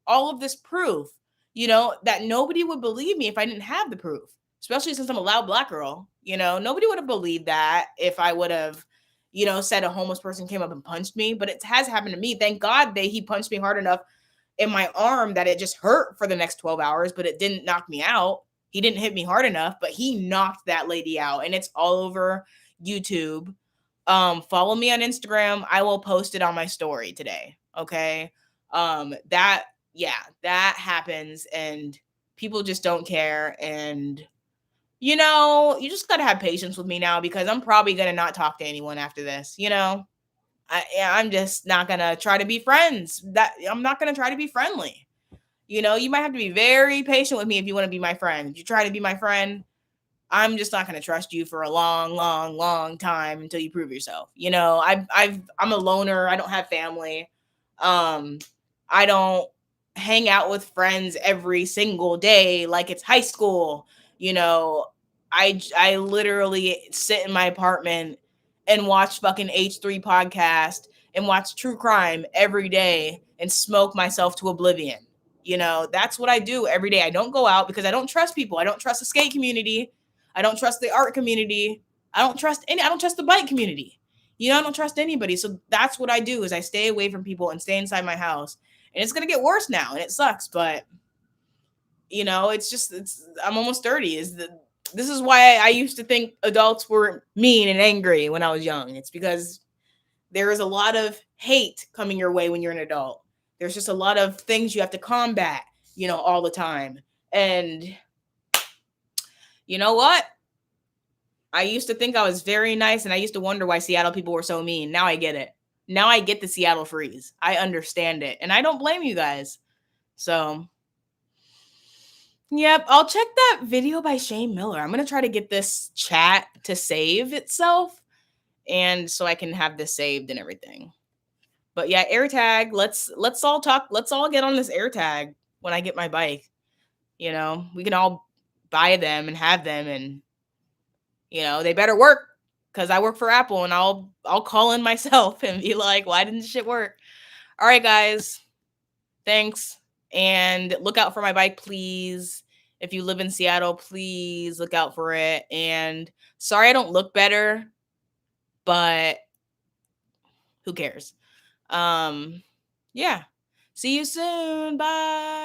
all of this proof. That nobody would believe me if I didn't have the proof. Especially since I'm a loud black girl. Nobody would have believed that if I would have, said a homeless person came up and punched me. But it has happened to me. Thank God that he punched me hard enough in my arm that it just hurt for the next 12 hours, but it didn't knock me out. He didn't hit me hard enough, but he knocked that lady out, and it's all over YouTube. Follow me on Instagram. I will post it on my story today. Okay. That happens, and people just don't care. And you just gotta have patience with me now, because I'm probably gonna not talk to anyone after this. I'm just not gonna try to be friends. I'm not gonna try to be friendly. You might have to be very patient with me if you want to be my friend. If you try to be my friend, I'm just not going to trust you for a long, long, long time until you prove yourself. I'm a loner. I don't have family. I don't hang out with friends every single day like it's high school. I literally sit in my apartment and watch fucking H3 podcast and watch true crime every day and smoke myself to oblivion. That's what I do every day. I don't go out because I don't trust people. I don't trust the skate community. I don't trust the art community. I don't trust the bike community. I don't trust anybody. So that's what I do, is I stay away from people and stay inside my house. And it's going to get worse now, and it sucks, but I'm almost 30. This is why I used to think adults were mean and angry when I was young. It's because there is a lot of hate coming your way when you're an adult. There's just a lot of things you have to combat, all the time. And you know what? I used to think I was very nice, and I used to wonder why Seattle people were so mean. Now I get it. Now I get the Seattle freeze. I understand it. And I don't blame you guys. So, yep, I'll check that video by Shane Miller. I'm going to try to get this chat to save itself, and so I can have this saved and everything. But yeah, AirTag, let's all talk. Let's all get on this AirTag when I get my bike. We can all buy them and have them, and they better work, because I work for Apple, and I'll call in myself and be like, why didn't this shit work? All right, guys. Thanks. And look out for my bike, please. If you live in Seattle, please look out for it. And sorry I don't look better, but who cares? Yeah. See you soon. Bye.